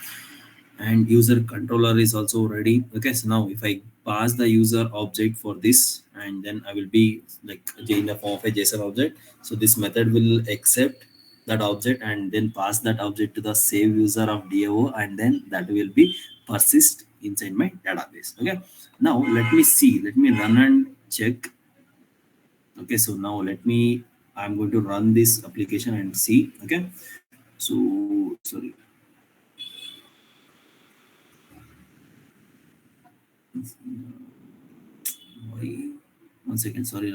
and user controller is also ready. Okay, so now if I pass the user object for this, and then I will be like in the form of a JSON object, so this method will accept that object and then pass that object to the save user of DAO, and then that will be persist inside my database. Okay, now let me see, let me run and check. Okay, so now let me, I'm going to run this application and see. Okay, so sorry, why, one second, sorry.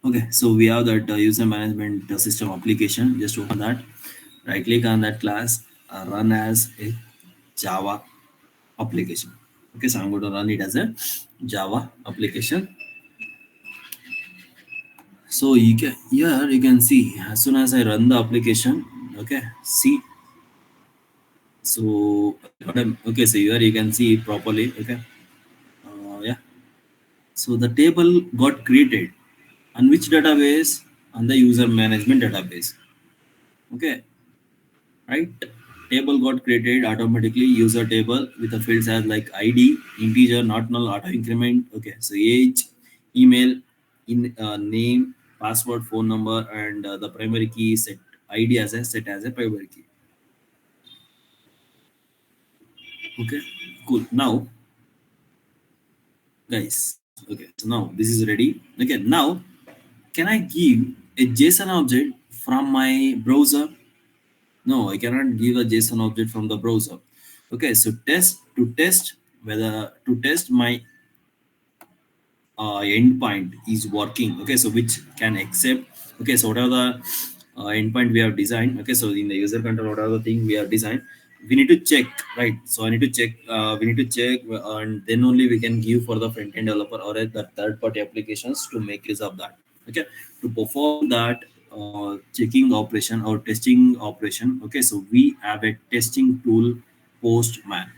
Okay, so we have that user management system application. Just open that, right click on that class, run as a Java application. Okay, so I'm going to run it as a Java application. So you can, here you can see as soon as I run the application. Okay, see, so okay, so here you can see it properly. Okay, yeah, so the table got created on which database? On the user management database. Okay, right? Table got created automatically. User table with the fields as like ID, integer, not null, auto increment. Okay, so age, email, in name, password, phone number, and the primary key is set ID as a set as a primary key. Okay, cool. Now, guys. Okay, so now this is ready. Okay, now can I give a JSON object from my browser? No, I cannot give a JSON object from the browser. Okay, so test whether to test my endpoint is working. Okay, so which can accept. Okay, so what are the endpoint we have designed? Okay, so in the user control, what are the thing we have designed? We need to check, right? So I need to check. We need to check, and then only we can give for the front end developer or the third party applications to make use of that. Okay, to perform that checking operation or testing operation. Okay, so we have a testing tool, Postman.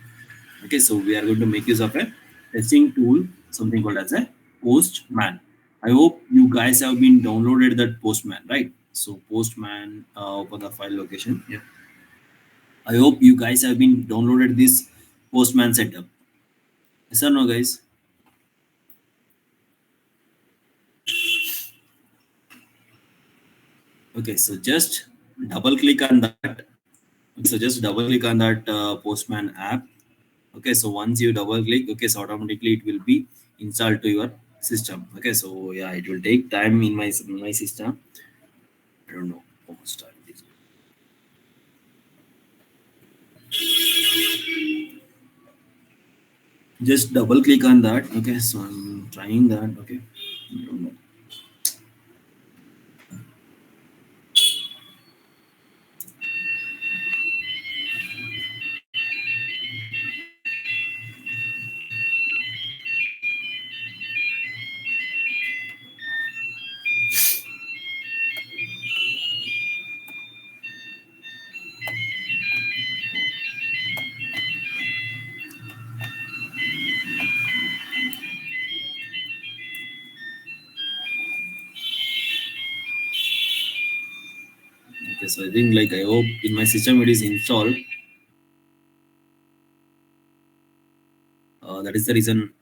Okay, so we are going to make use of a testing tool, something called as a Postman. I hope you guys have been downloaded that Postman, right? So Postman, open the file location. Yeah. I hope you guys have been downloaded this Postman setup. Yes or no, guys? Okay, so just double click on that. So just double click on that Postman app. Okay, so once you double click, okay, so automatically it will be installed to your system. Okay, so yeah, it will take time in my system. I don't know how much time it is. Just double click on that. Okay, so I'm trying that. Okay, I don't know. Okay, so I think like I hope in my system it is installed. That is the reason.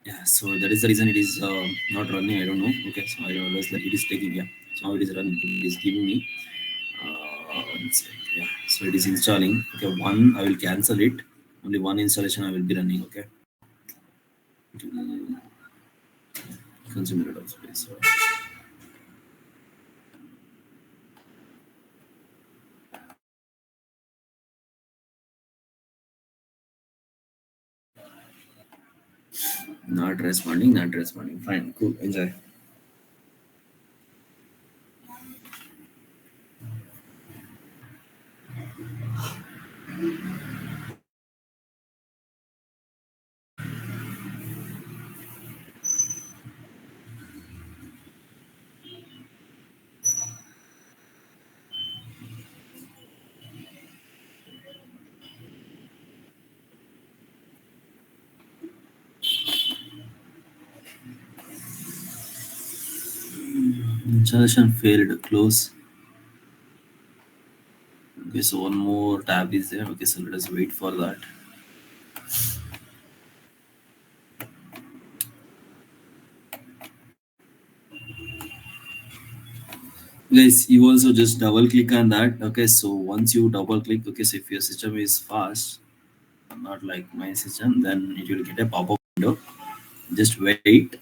Yeah, so that is the reason it is not running. I don't know. Okay, so I always like it is taking. Yeah, so now it is running. It is giving me. One sec. Yeah, so it is installing. Okay, one I will cancel it. Only one installation I will be running. Okay, consume a lot of space. So, not responding. Not responding. Fine. Cool. Enjoy. Installation failed. Close. Okay, so one more tab is there. Okay, so let us wait for that. Guys, you also just double click on that. Okay, so once you double click, okay, so if your system is fast, not like my system, then it will get a pop-up window. Just wait.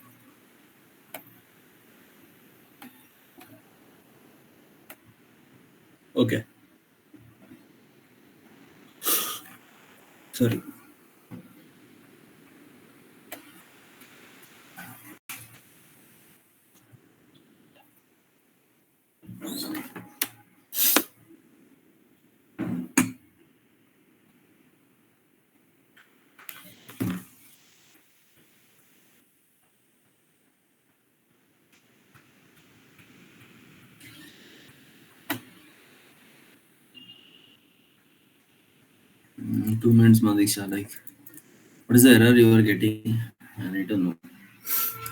Okay, sorry. 2 minutes, Madhiksha. Like, what is the error you are getting? I need to know.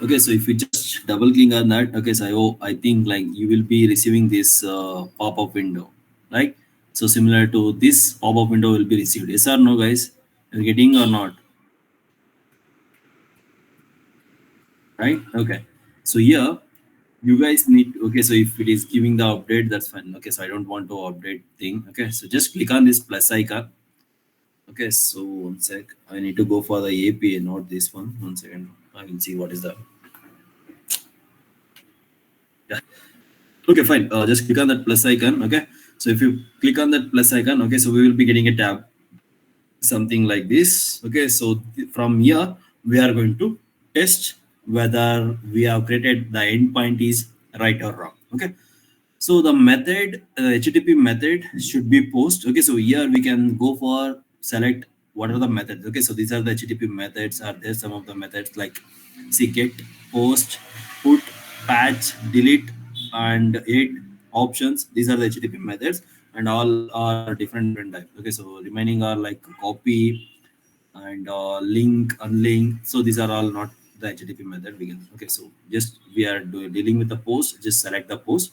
Okay, so if you just double click on that, okay, so I think like you will be receiving this pop-up window. right? So similar to this pop-up window will be received. Yes or no, guys? You're getting or not? Right? Okay. So here you guys need, okay, so if it is giving the update, that's fine. Okay, so I don't want to update thing. Okay, so just click on this plus icon. Okay, so one sec. I need to go for the API, not this one. One second. I will see what is the, yeah. Okay, fine. Just click on that plus icon. Okay, so if you click on that plus icon, okay, so we will be getting a tab, something like this. Okay, so from here we are going to test whether we have created the endpoint is right or wrong. Okay, so the method, HTTP method should be post. Okay, so here we can go for select what are the methods. Okay, so these are the HTTP methods. Are there some of the methods like get, post, put, patch, delete, and edit options. These are the HTTP methods, and all are different types. Okay, so remaining are like copy and link, unlink. So these are all not the HTTP method. We can, okay, so just we are dealing with the post. Just select the post,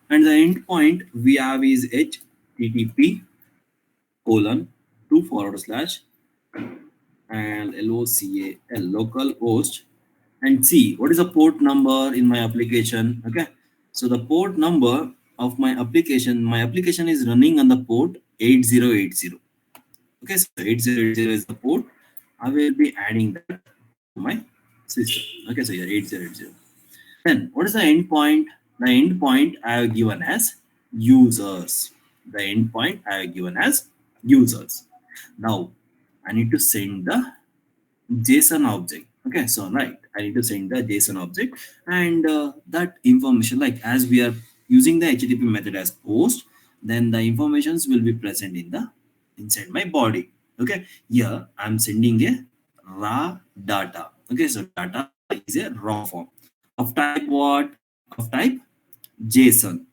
and the endpoint we have is HTTP colon two forward slash and LOCAL local host and see what is the port number in my application. Okay, so the port number of my application is running on the port 8080. Okay, so 8080 is the port. I will be adding that to my system. Okay, so here 8080. Then what is the endpoint? The endpoint I have given as users. The endpoint I have given as users. Now I need to send the JSON object. Okay, so right, I need to send the JSON object, and that information, like as we are using the HTTP method as post, then the informations will be present in the inside my body. Okay, here I'm sending a raw data. Okay, so data is a raw form of type what? Of type JSON.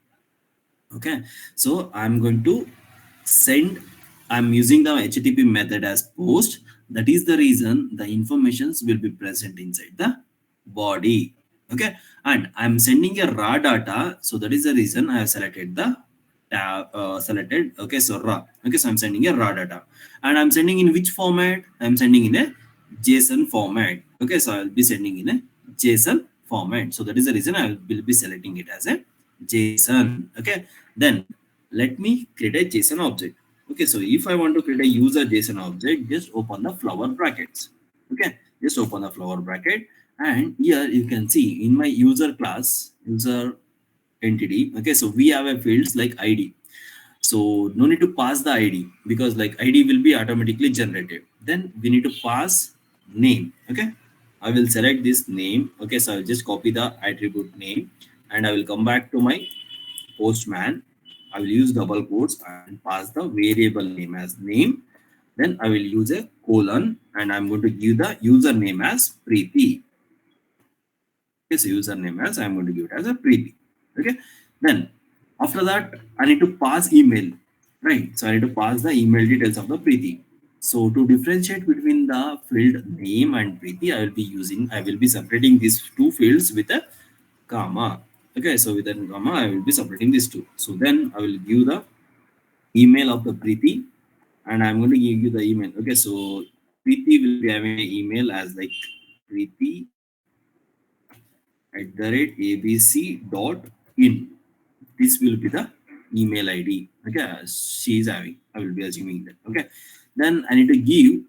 Okay, so I'm going to send, I'm using the HTTP method as post. That is the reason the informations will be present inside the body. Okay, and I'm sending a raw data, so that is the reason I have selected the tab, selected. Okay, so raw. Okay, so I'm sending a raw data, and I'm sending in which format? I'm sending in a JSON format. Okay, so I'll be sending in a JSON format, so that is the reason I will be selecting it as a JSON. Okay, then let me create a JSON object. Okay, so if I want to create a user JSON object, just open the flower brackets. Okay, just open the flower bracket, and here you can see in my user class, user entity. Okay, so we have a fields like ID. So no need to pass the ID because like ID will be automatically generated. Then we need to pass name. Okay, I will select this name. Okay, so I'll just copy the attribute name, and I will come back to my postman. I will use double quotes and pass the variable name as name. Then I will use a colon, and I'm going to give the username as Preeti. Okay, so username as I'm going to give it as a Preeti. Okay, then after that I need to pass email, right? So I need to pass the email details of the Preeti. So to differentiate between the field name and Preeti, I will be separating these two fields with a comma. Okay, so with a comma, I will be separating these two. So then I will give the email of the Preeti, and I'm going to give you the email. Okay, so Preeti will be having an email as like Preeti at the rate abc.in. This will be the email ID. Okay, she is having. I will be assuming that. Okay, then I need to give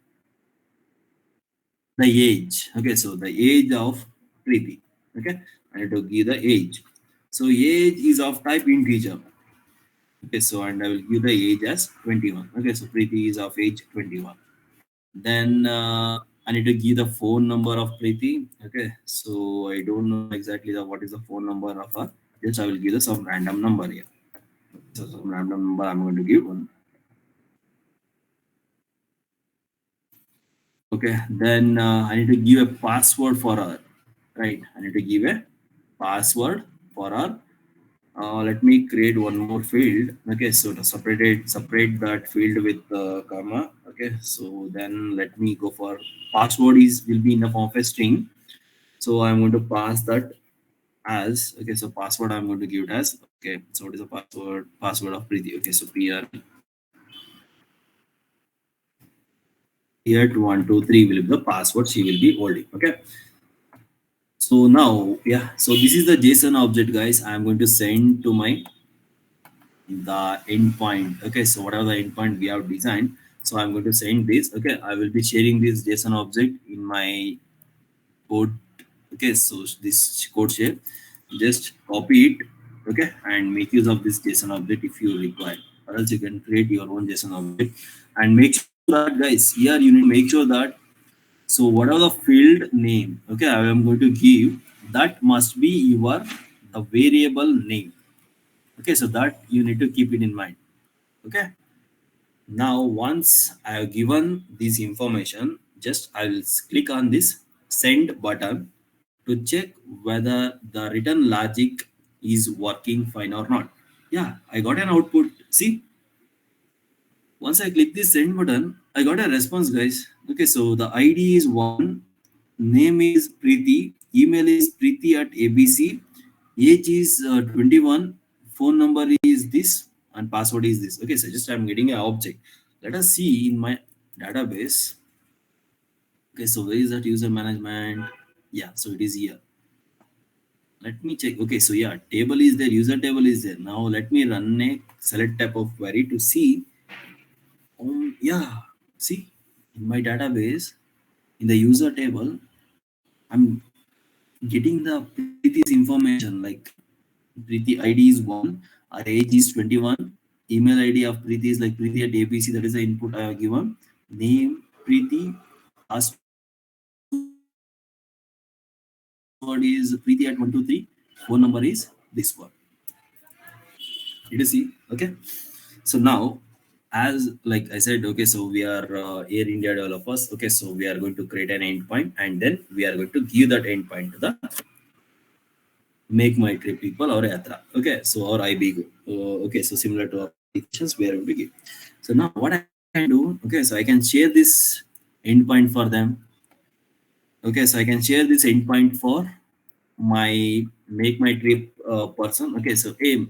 the age. Okay, so the age of Preeti. Okay, I need to give the age. So age is of type integer. Okay, so and I will give the age as 21. Okay, so Preeti is of age 21. Then I need to give the phone number of Preeti. Okay, so I don't know exactly what is the phone number of her. Just I will give the some random number here. So some random number I'm going to give one. Okay, then I need to give a password for her. Right, I need to give a password for her. Let me create one more field. Okay, so to separate that field with comma. Okay, so then let me go for password is will be in the form of a string. So I'm going to pass that as, okay, so password I'm going to give it as, okay, so what is the password of Preeti? Okay, so PR here 123 will be the password she will be holding. Okay, so now, yeah, so this is the JSON object, guys. I'm going to send to my the endpoint. Okay, so whatever the endpoint we have designed, so I'm going to send this. Okay, I will be sharing this JSON object in my code. Okay, so this code share, just copy it, okay, and make use of this JSON object if you require, or else you can create your own JSON object. And make sure that, guys, here you need to make sure that, so whatever the field name, okay, I am going to give, that must be your the variable name. Okay, so that you need to keep it in mind. Okay, now once I have given this information, just I will click on this send button to check whether the written logic is working fine or not. Yeah, I got an output. See, once I click this send button, I got a response, guys. Okay, so the ID is one, name is Preeti, email is Preeti at ABC, age is 21, phone number is this, and password is this. Okay, so just I'm getting an object. Let us see in my database. Okay, so where is that user management? Yeah, so it is here. Let me check. Okay, so yeah, table is there, user table is there. Now let me run a select type of query to see. Yeah, see, in my database, in the user table, I'm getting the Preeti's information, like Preeti ID is 1, our age is 21, email ID of Preeti is like Preeti at ABC, that is the input I have given. Name Preeti, password is Preeti at 123, phone number is this one. Did you see? Okay. So now, as like I said, okay, so we are Air India developers. Okay, so we are going to create an endpoint, and then we are going to give that endpoint to the make my trip people or Yatra. Okay, so or IBGO. Okay, so similar to applications we are going to give. So now what I can do, okay, so I can share this endpoint for them. Okay, so I can share this endpoint for my make my trip person. Okay, so hey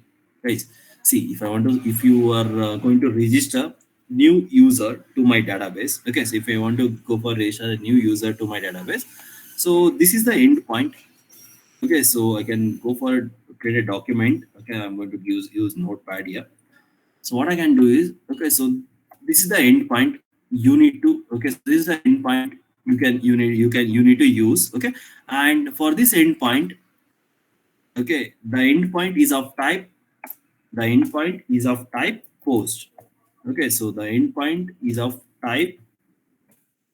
guys, see, if I want to, if you are going to register new user to my database. Okay, so if I want to go for register a new user to my database, so this is the endpoint. Okay, so I can go for create a document. Okay, I'm going to use Notepad here. So what I can do is, okay, so this is the endpoint you need to, okay, so this is the endpoint you need to use. Okay, and for this endpoint, okay, the endpoint is of type, post. Okay, so the endpoint is of type,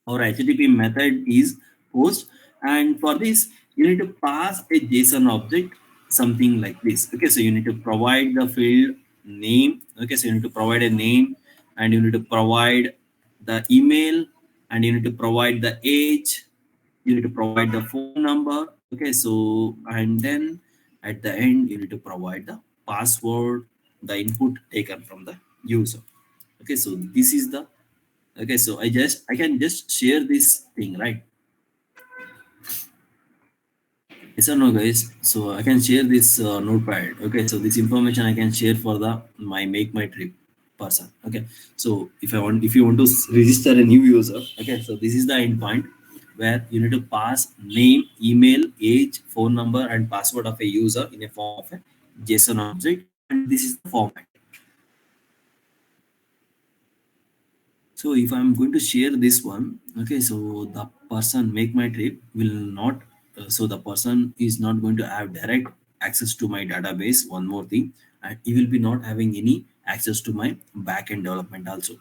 our HTTP method is post, and for this you need to pass a JSON object, something like this. Okay, so you need to provide the field name. Okay, so you need to provide a name, and you need to provide the email, and you need to provide the age, you need to provide the phone number. Okay, so and then at the end you need to provide the password, the input taken from the user. Okay, so this is the, okay, so I can just share this thing, right? Yes or no, guys? So I can share this notepad. Okay, so this information I can share for the my make my trip person. Okay, so if you want to register a new user, okay, so this is the endpoint where you need to pass name, email, age, phone number, and password of a user in a form of a JSON object, and this is the format. So if I'm going to share this one, okay, so the person make my trip will not, so the person is not going to have direct access to my database. One more thing, and he will be not having any access to my backend development also.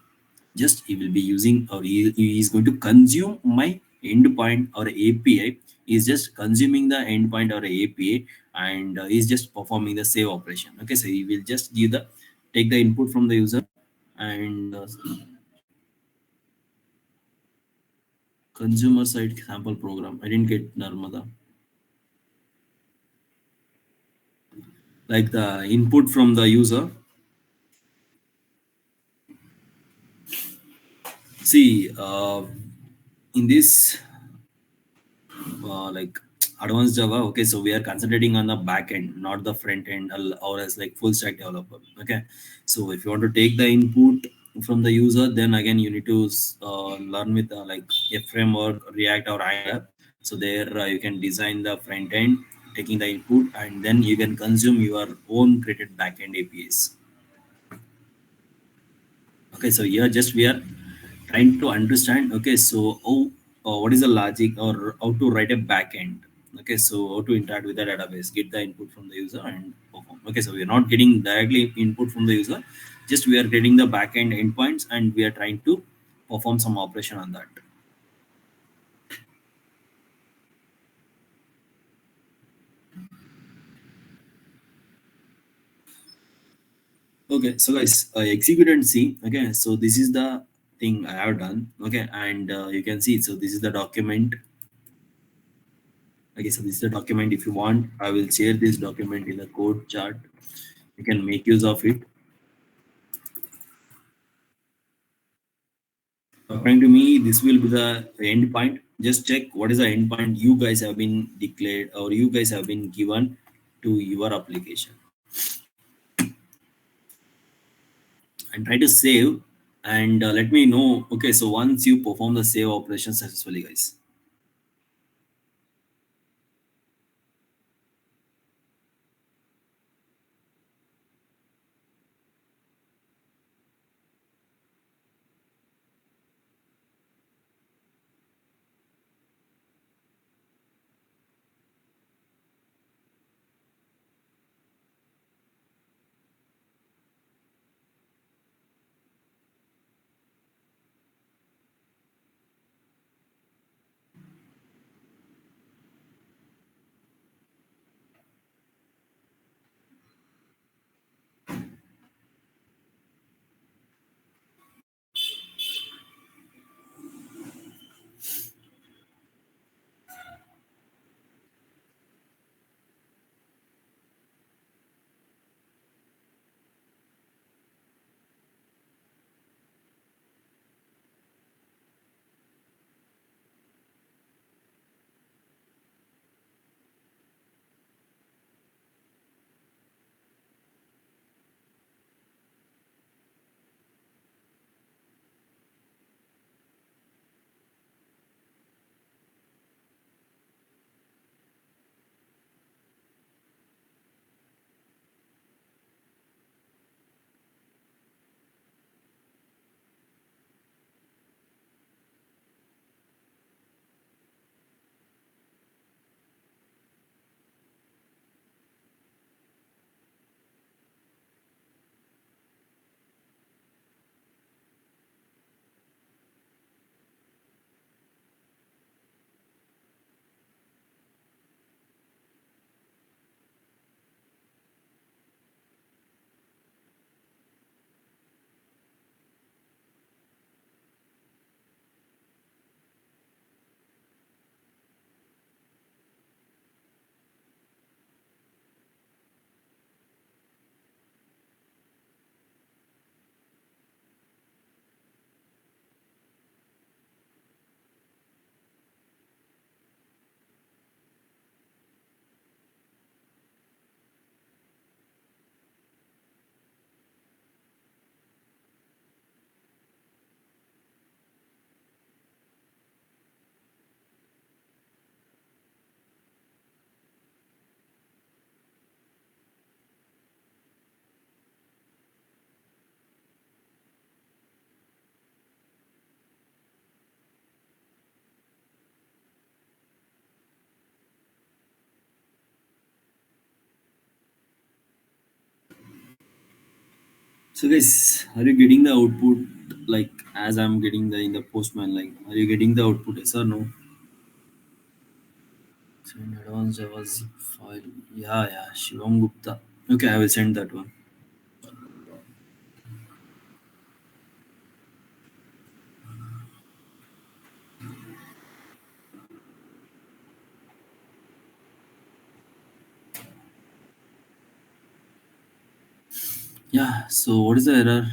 Just he will be using, or he is going to consume my endpoint or API. He's just consuming the endpoint or API, and he's just performing the save operation. Okay, so he will just give the take the input from the user and consumer side sample program. I didn't get Narmada. Like the input from the user. See, in this, like advanced Java, okay, so we are concentrating on the back end, not the front end, or as like full stack developer. Okay, so if you want to take the input from the user, then again you need to learn with like a framework, React or Angular. So there you can design the front end, taking the input, and then you can consume your own created backend APIs. Okay, so here just we are trying to understand. Okay, so what is the logic or how to write a backend. Okay, so how to interact with the database, get the input from the user and perform. Okay, so we are not getting directly input from the user, just we are getting the backend endpoints and we are trying to perform some operation on that. Okay, so guys, execute and see. Okay, so this is the thing I have done. Okay, and you can see, so this is the document. Okay, so this is the document. If you want, I will share this document in the code chart. You can make use of it. According to me, this will be the endpoint. Just check what is the endpoint you guys have been declared or you guys have been given to your application, and try to save and let me know. Okay, so once you perform the save operation successfully, guys. So guys, are you getting the output like as I'm getting the in the postman? Like, are you getting the output? Yes or no? So in advance Java zip file. Yeah, yeah, Shivam Gupta. Okay, I will send that one. Yeah. So what is the error?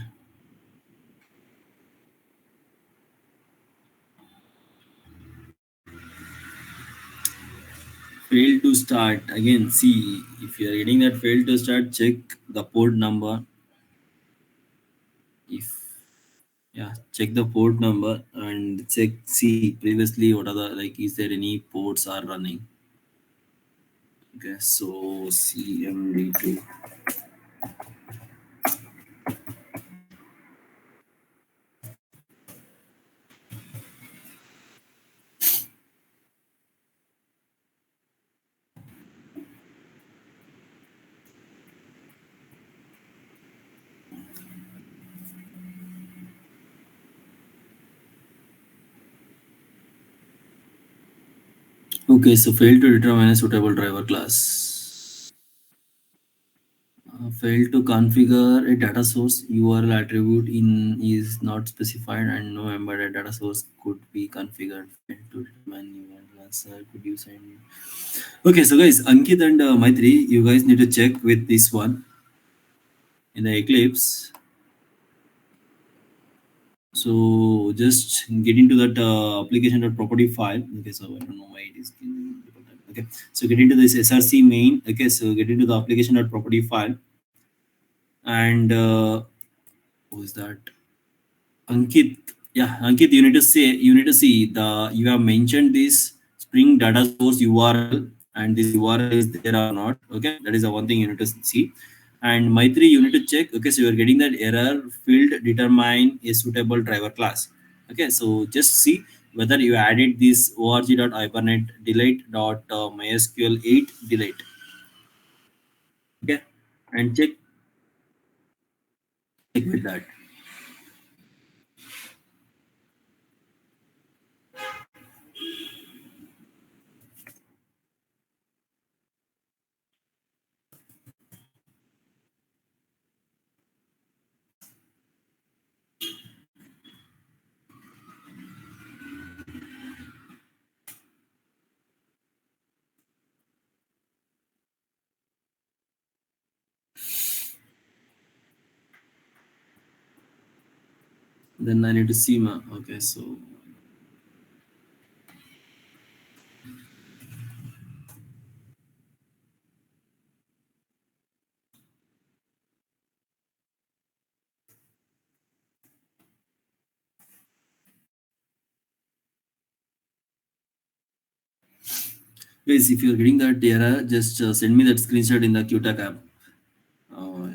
start again. See, if you are getting that failed to start, check the port number. If yeah, check the port number and check. See previously what are the like. Is there any ports are running? Okay, so CMD2. Okay, so failed to determine a suitable driver class. Failed to configure a data source URL attribute in is not specified and no embedded data source could be configured. Failed to determine URL class. Could you send? Okay, so guys, Ankit and Maitri, you guys need to check with this one in the Eclipse. So just get into that application.property file. Okay, so I don't know why it is giving people that. Okay, so get into this src main. Okay, so get into the application.property file and who is that? Ankit. Yeah, Ankit, you need to see the you have mentioned this Spring data source URL and this URL is there or not. Okay, that is the one thing you need to see. And Maitri, you need to check. Okay, so you are getting that error field determine a suitable driver class. Okay, so just see whether you added this org.hibernate delete.mysql 8 delete. Okay, and check with that. Then I need to see ma. Okay, so guys, if you're getting that error, just send me that screenshot in the QTAC app. Uh,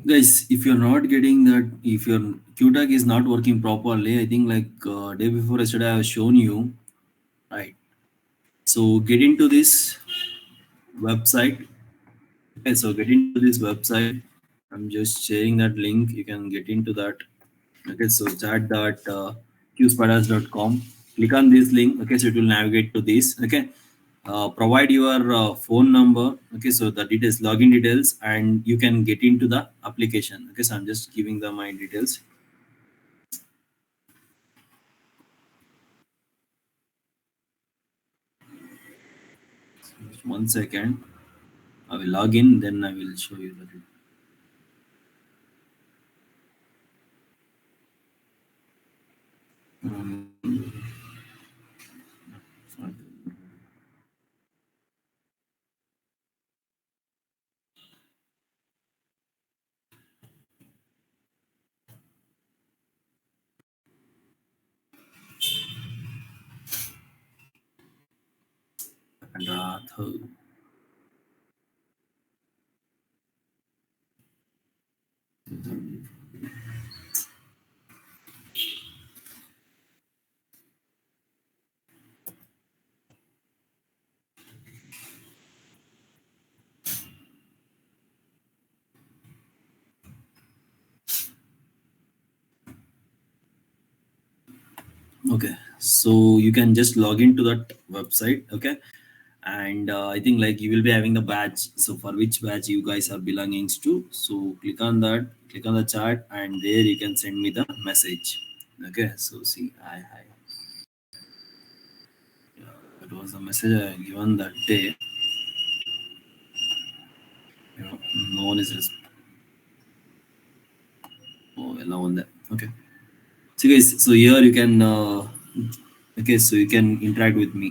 guys, if you're not getting that, if your QTAC is not working properly, I think like day before yesterday I have shown you, right? So get into this website. Okay, so get into this website. I'm just sharing that link. You can get into that. Okay, so chat.qspiders.com. Click on this link. Okay, so it will navigate to this. Okay, provide your phone number. Okay, so the details, login details, and you can get into the application. Okay, so I'm just giving the my details. Just 1 second. I will log in, then I will show you the details. Um, and, Okay, so you can just log into that website. Okay, and I think like you will be having the badge. So for which badge you guys are belonging to. So click on that, click on the chat, and there you can send me the message. Okay, so see, I yeah, that was the message I given that day. You know, no one is oh, ಎಲ್ಲ ಒಂದೇ. Okay. So guys, so here you can okay, so you can interact with me.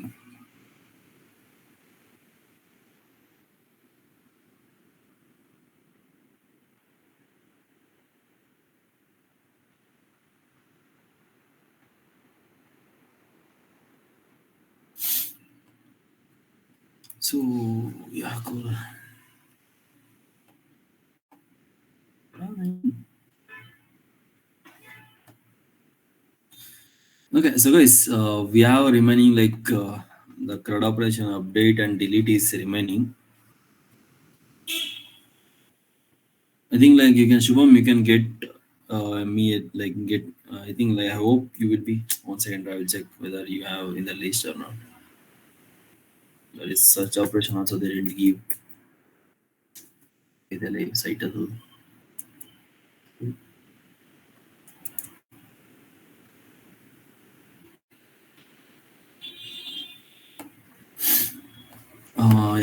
So yeah, cool. Okay, so guys, we have remaining like the CRUD operation update and delete is remaining. I think like you can Shubham, you can get me like get. I think like I hope you will be. One second, I will check whether you have in the list or not. There is such operation also they didn't give the site as well.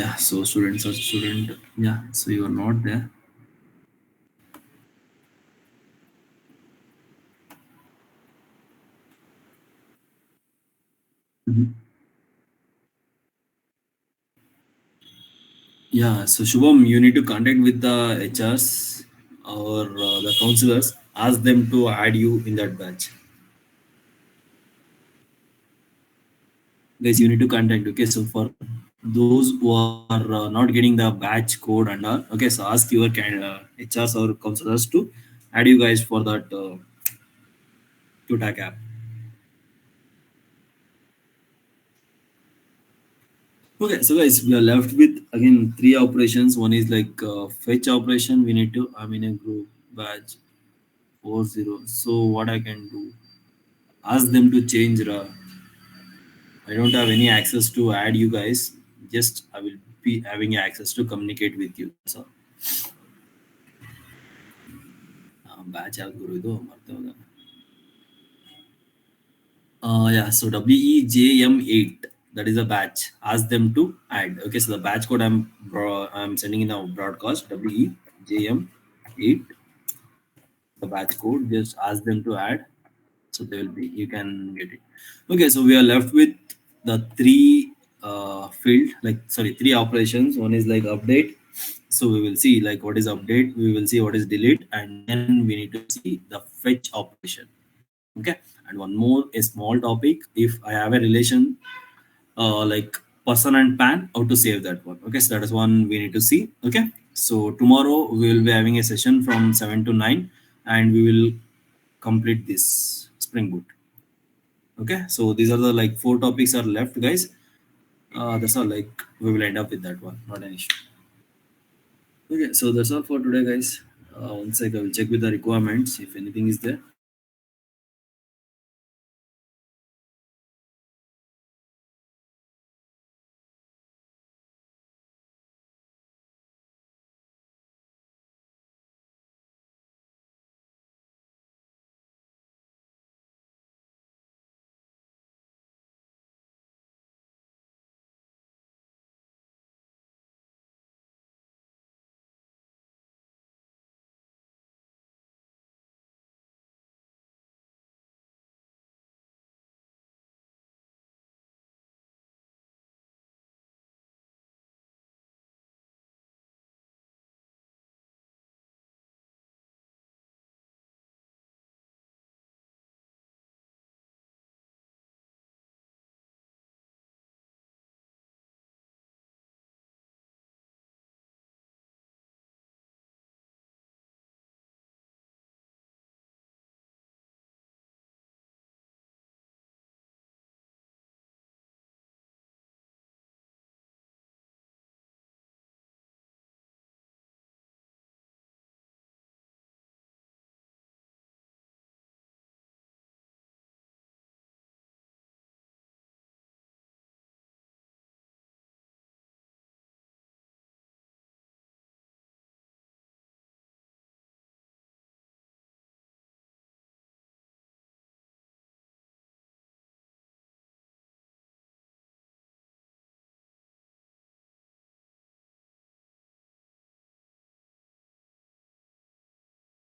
Yeah, so students are student. Yeah, so you are not there. Mhm. Yeah, so Shubham, you need to contact with the HRs or the counselors. Ask them to add you in that batch. Guys, you need to contact. Okay, so for those who are not getting the batch code and all, okay, so ask your HRs or counselors to add you guys for that QTAC app. Okay, so guys, we are left with again three operations. One is like fetch operation. We need to I'm in a group batch 40. So what I can do? Ask them to change. I don't have any access to add you guys. Just I will be having access to communicate with you. So batch guru idu marthe hoda. Yeah, so WEJM8, that is a batch. Ask them to add. Okay, so the batch code I'm sending in a broadcast WEJM8, the batch code. Just ask them to add, so they will be you can get it. Okay, so we are left with the three field like sorry three operations. One is like update. So we will see like what is update. We will see what is delete, and then we need to see the fetch operation. Okay, and one more a small topic. If I have a relation like person and pan, how to save that one. Okay, so that is one we need to see. Okay, so tomorrow we will be having a session from 7 to 9, and we will complete this spring boot. Okay, so these are the like four topics are left, guys. That's all. Like we will end up with that one, not an issue. Okay, so that's all for today, guys. One sec, I will check with the requirements if anything is there.